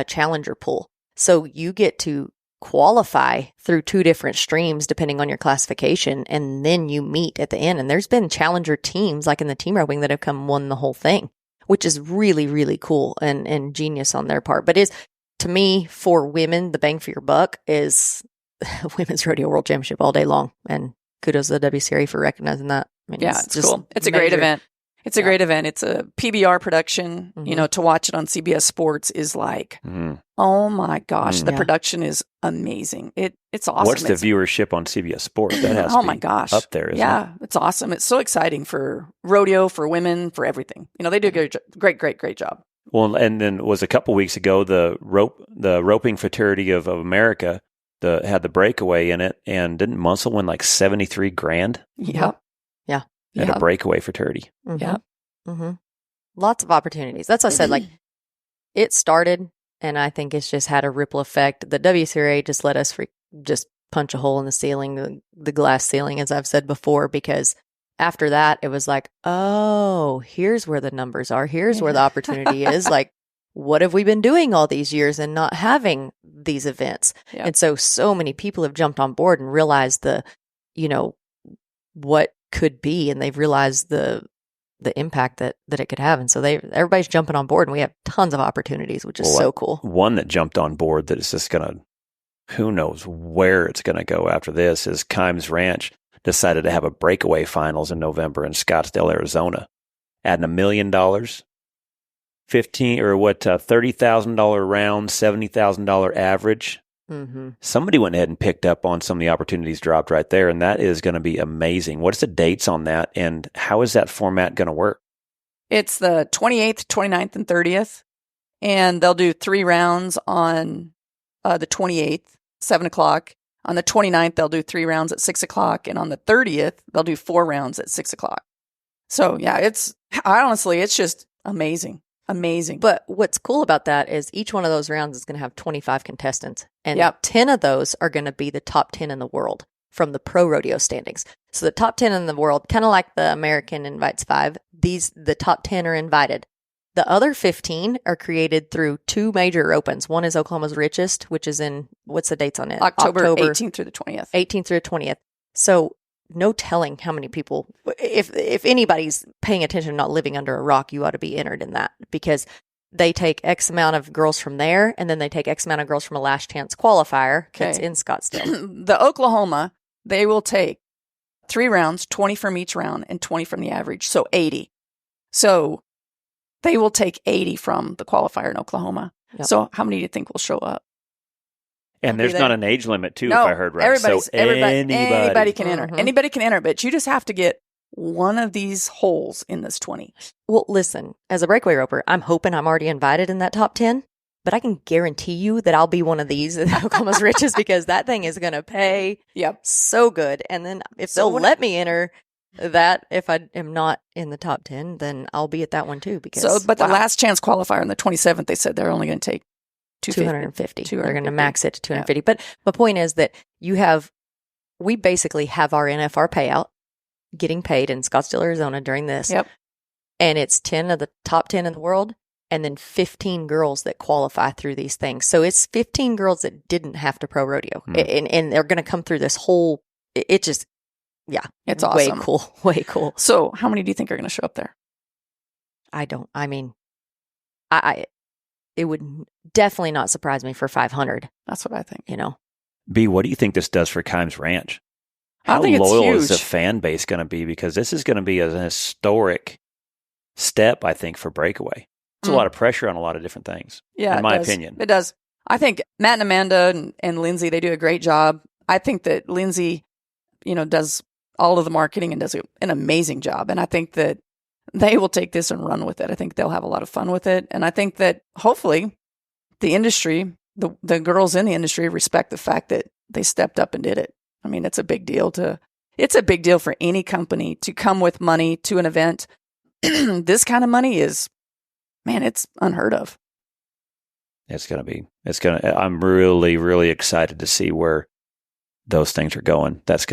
challenger pool. So you get to qualify through two different streams depending on your classification, and then you meet at the end. And there's been challenger teams like in the team roping that have come won the whole thing, which is really, really cool and genius on their part. But to me, for women, the bang for your buck is Women's Rodeo World Championship all day long. And kudos to the WCRA for recognizing that. I mean, Yeah, it's just cool. It's a great major. event. It's a great event. It's a PBR production. Mhm. You know, to watch it on CBS Sports is like, Mhm. oh my gosh, the Yeah. production is amazing. It's awesome. What's the It's- viewership on CBS Sports? That has oh to my be gosh, up there, isn't yeah, it's awesome. It's so exciting for rodeo, for women, for everything. You know, they do a great job. Well, and then was a couple weeks ago the roping fraternity of America had the breakaway in it, and didn't Muscle win like $73,000 Yeah, Yeah. at a breakaway fraternity? Mhm. Yeah. Mm-hmm. Lots of opportunities. That's what I said. Like it started, and I think it's just had a ripple effect. The WCRA just let us just punch a hole in the ceiling, the glass ceiling, as I've said before, because after that, it was like, oh, here's where the numbers are. Here's where the opportunity is. Like, what have we been doing all these years and not having these events? Yeah. And so many people have jumped on board and realized what could be, and they've realized the impact that it could have. And so everybody's jumping on board, and we have tons of opportunities, which is so cool. One that jumped on board that is just going to, who knows where it's going to go after this, is Kimes Ranch decided to have a breakaway finals in November in Scottsdale, Arizona, adding $1 million, $30,000 round, $70,000 average. Mm-hmm. Somebody went ahead and picked up on some of the opportunities dropped right there, and that is going to be amazing. What is the dates on that, and how is that format going to work? It's the 28th, 29th, and 30th, and they'll do 3 rounds on the 28th, 7 o'clock. On the 29th, they'll do 3 rounds at 6 o'clock, and on the 30th, they'll do 4 rounds at 6 o'clock. So yeah, it's just amazing. Amazing. But what's cool about that is each one of those rounds is going to have 25 contestants, and Yep. 10 of those are going to be the top 10 in the world from the pro rodeo standings. So the top 10 in the world, kind of like the American invites 5, the top 10 are invited. The other 15 are created through 2 major opens. One is Oklahoma's Richest, which is in, what's the dates on it? October 18th through the 20th. 18th through the 20th. So no telling how many people, if anybody's paying attention, not living under a rock, you ought to be entered in that, because they take X amount of girls from there, and then they take X amount of girls from a last chance qualifier that's in Scottsdale. The Oklahoma, they will take 3 rounds, 20 from each round and 20 from the average. So 80. So they will take 80 from the qualifier in Oklahoma. Yep. So how many do you think will show up? And there's not an age limit, too, No, if I heard right. So anybody can enter. Mhm. Anybody can enter, but you just have to get one of these holes in this 20. Well, listen, as a breakaway roper, I'm hoping I'm already invited in that top 10, but I can guarantee you that I'll be one of these in Oklahoma's Riches, because that thing is going to pay so good. And then if they'll let me enter that, if I am not in the top 10, then I'll be at that one too. Because But the last chance qualifier on the 27th, they said they're only going to take 250. They're going to max it to 250. But my point is that we basically have our NFR payout getting paid in Scottsdale, Arizona during this. Yep. And it's 10 of the top 10 in the world, and then 15 girls that qualify through these things. So it's 15 girls that didn't have to pro rodeo. And they're going to come through this whole, it's awesome. Way cool. Way cool. So how many do you think are going to show up there? It would definitely not surprise me for 500. That's what I think. B, what do you think this does for Kimes Ranch? I How think it's loyal huge. is the fan base going to be? Because this is going to be an historic step, I think, for Breakaway. a lot of pressure on a lot of different things. Yeah, in my opinion, it does. I think Matt and Amanda and Lindsay, they do a great job. I think that Lindsay, does all of the marketing and does an amazing job. And I think that they will take this and run with it. I think they'll have a lot of fun with it. And I think that hopefully the industry, the girls in the industry respect the fact that they stepped up and did it. I mean, it's a big deal for any company to come with money to an event. This kind of money is, man, it's unheard of. I'm really, really excited to see where those things are going. That's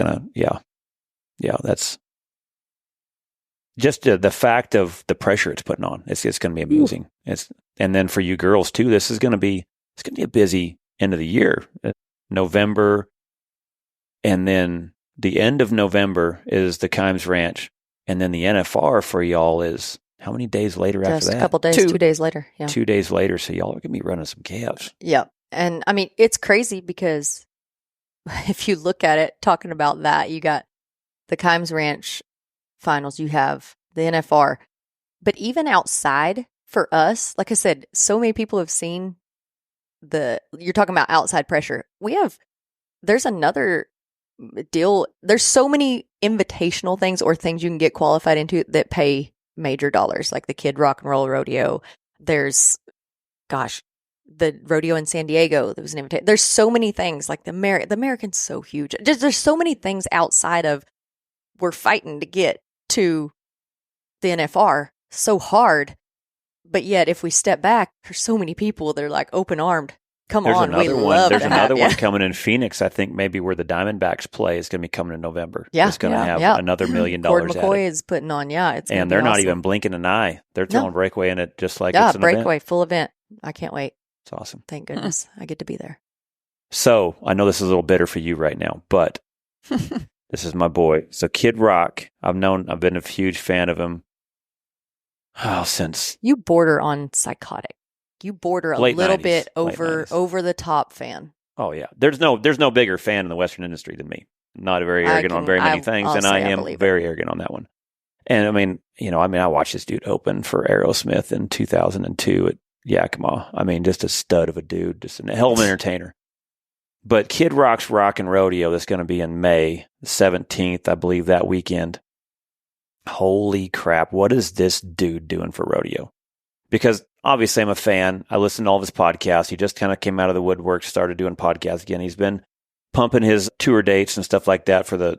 just the fact of the pressure it's putting on. It's going to be amazing. And then for you girls too, it's going to be a busy end of the year, November. And then the end of November is the Kimes Ranch. And then the NFR for y'all is how many days later after that? Just a couple days, 2 days later. Yeah. 2 days later. So y'all are going to be running some calves. Yeah. And I mean, it's crazy because if you look at it, talking about that, you got the Kimes Ranch finals, you have the NFR. But even outside for us, like I said, so many people have seen you're talking about outside pressure. There's another deal. There's so many invitational things or things you can get qualified into that pay major dollars, like the Kid Rock and Roll Rodeo. There's, the rodeo in San Diego. There was an invitation. There's so many things, like the American's so huge. There's so many things outside of we're fighting to get to the NFR so hard. But yet, if we step back, there's so many people that are like open armed. Come There's on, we another love There's to another have one you. coming in Phoenix. I think maybe where the Diamondbacks play is going to be coming in November. Yeah, it's going to have another $1 million. Cord at McCoy it. is putting on. Yeah, it's and they're not even blinking an eye. They're throwing Breakaway in it just like it's an Breakaway event. full event. I can't wait. It's awesome. Thank goodness I get to be there. So I know this is a little bitter for you right now, but this is my boy. So Kid Rock, I've been a huge fan of him. Since You border on psychotic. You border a Late little 90s, bit late 90s. over the top fan. Oh yeah, there's no bigger fan in the Western industry than me. Not very arrogant on very many things, and I am very arrogant on that one. And I mean, I watched this dude open for Aerosmith in 2002 at Yakima. I mean, just a stud of a dude, just a hell of an entertainer. But Kid Rock's Rockin' Rodeo that's going to be in May 17th, I believe, that weekend. Holy crap! What is this dude doing for rodeo? Because obviously I'm a fan. I listen to all of his podcasts. He just kind of came out of the woodwork, started doing podcasts again. He's been pumping his tour dates and stuff like that for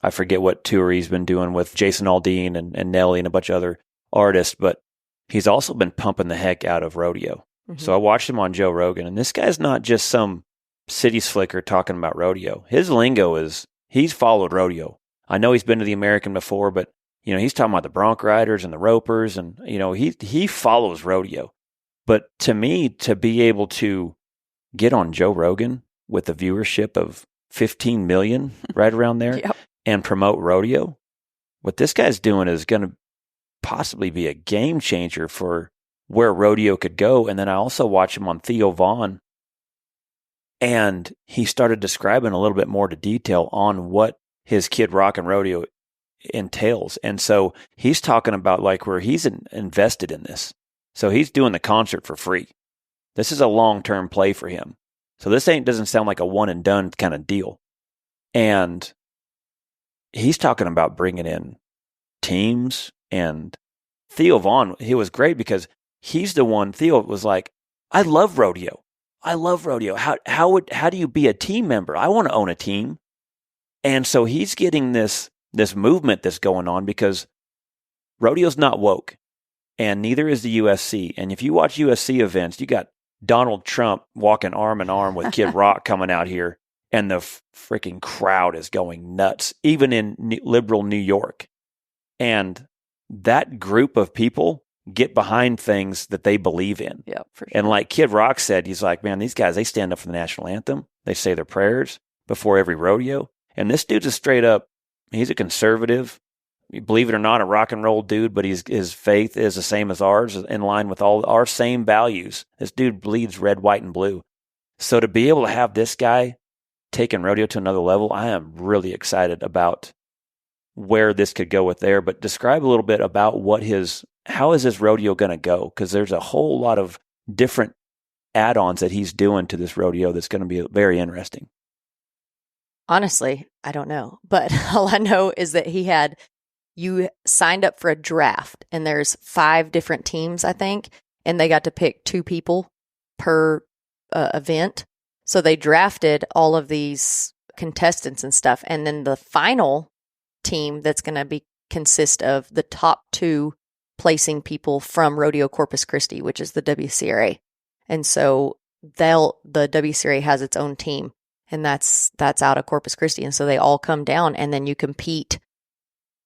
I forget what tour he's been doing with Jason Aldean and Nelly and a bunch of other artists, but he's also been pumping the heck out of rodeo. Mm-hmm. So I watched him on Joe Rogan, and this guy's not just some city slicker talking about rodeo. His lingo is, he's followed rodeo. I know he's been to the American before, but he's talking about the bronc riders and the ropers, and he follows rodeo. But to me, to be able to get on Joe Rogan with a viewership of 15 million right around there and promote rodeo, what this guy's doing is going to possibly be a game changer for where rodeo could go. And then I also watch him on Theo Vaughn, and he started describing a little bit more to detail on what his Kid Rock and Rodeo entails. And so he's talking about like where he's invested in this. So he's doing the concert for free. This is a long-term play for him. So this doesn't sound like a one and done kind of deal. And he's talking about bringing in teams, and Theo Vaughn, he was great because he's the one. Theo was like, I love rodeo. How do you be a team member? I want to own a team. And so he's getting this movement that's going on because rodeo's not woke, and neither is the UFC. And if you watch UFC events, you got Donald Trump walking arm in arm with Kid Rock coming out here, and the freaking crowd is going nuts, even in liberal New York. And that group of people get behind things that they believe in. Yeah, for sure. And like Kid Rock said, he's like, man, these guys, they stand up for the national anthem. They say their prayers before every rodeo. And this dude's a straight up, he's a conservative, believe it or not, a rock and roll dude, but his faith is the same as ours, in line with all our same values. This dude bleeds red, white, and blue. So to be able to have this guy taking rodeo to another level, I am really excited about where this could go with there. But describe a little bit about what his how is this rodeo going to go? Because there's a whole lot of different add-ons that he's doing to this rodeo that's going to be very interesting. Honestly, I don't know. But all I know is that you signed up for a draft, and there's 5 different teams, I think, and they got to pick 2 people per event. So they drafted all of these contestants and stuff. And then the final team that's going to consist of the top 2 placing people from Rodeo Corpus Christi, which is the WCRA. And so the WCRA has its own team, and that's out of Corpus Christi. And so they all come down, and then you compete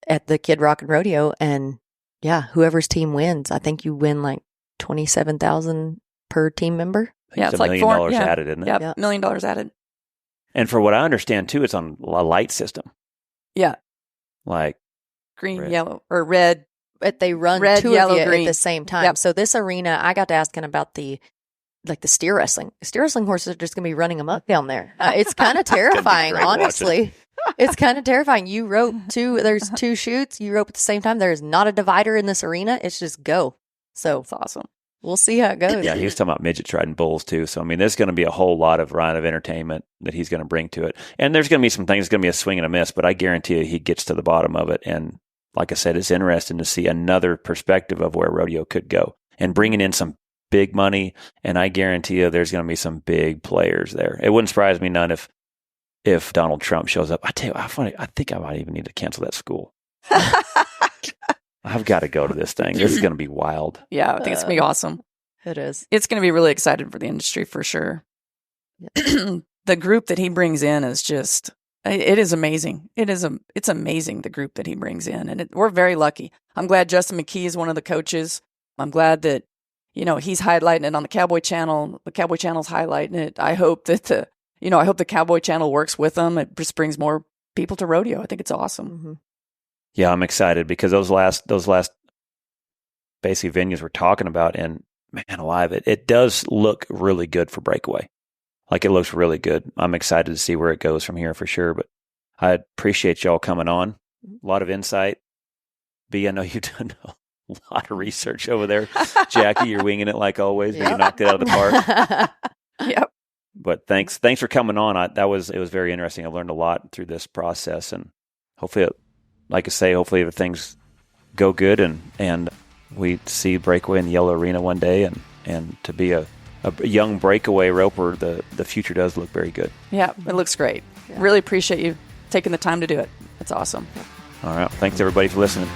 at the Kid Rockin' Rodeo, and yeah, whoever's team wins, I think you win like $27,000 per team member. Yeah, it's $1 like million $4 added, isn't it? Yeah, Yeah. $1 million added. And for what I understand too, it's on a light system. Yeah, Like green, Red. yellow, or red. But they run Red, 2 yellow, of you green. at the same time. Yep. So this arena, I got to asking about the steer wrestling. Steer wrestling horses are just going to be running amok down there. It's kind of terrifying, great watching. honestly. It's kind of terrifying. You rope there's 2 chutes, you rope at the same time. There's not a divider in this arena. It's just go. So It's awesome. we'll see how it goes. Yeah, he was talking about midgets riding bulls too. So I mean, there's going to be a whole lot of entertainment that he's going to bring to it, and there's going to be some things. It's going to be a swing and a miss, but I guarantee you, he gets to the bottom of it. And like I said, it's interesting to see another perspective of where rodeo could go, and bringing in some big money. And I guarantee you, there's going to be some big players there. It wouldn't surprise me none if Donald Trump shows up. I tell you, I think I might even need to cancel that school. I've got to go to this thing. This is going to be wild. Yeah, I think it's going to be awesome. It is. It's going to be really exciting for the industry for sure. The group that he brings in is just, it is amazing. It's amazing, the group that he brings in. And we're very lucky. I'm glad Justin McKee is one of the coaches. I'm glad that, he's highlighting it on the Cowboy Channel. The Cowboy Channel's highlighting it. I hope that the Cowboy Channel works with them. It just brings more people to rodeo. I think it's awesome. Mm-hmm. Yeah, I'm excited because those last basically venues we're talking about, and man alive, it does look really good for Breakaway. Like, it looks really good. I'm excited to see where it goes from here for sure. But I appreciate y'all coming on. A lot of insight. B, I know you've done a lot of research over there. Jackie, you're winging it like always, but you knocked it out of the park. Yep. But thanks for coming on. It was very interesting. I learned a lot through this process, and hopefully, like I say, hopefully things go good and we see Breakaway in the yellow arena one day, and to be a young breakaway roper, the future does look very good. Yeah, it looks great. Really appreciate you taking the time to do it. It's awesome. All right. Thanks everybody for listening.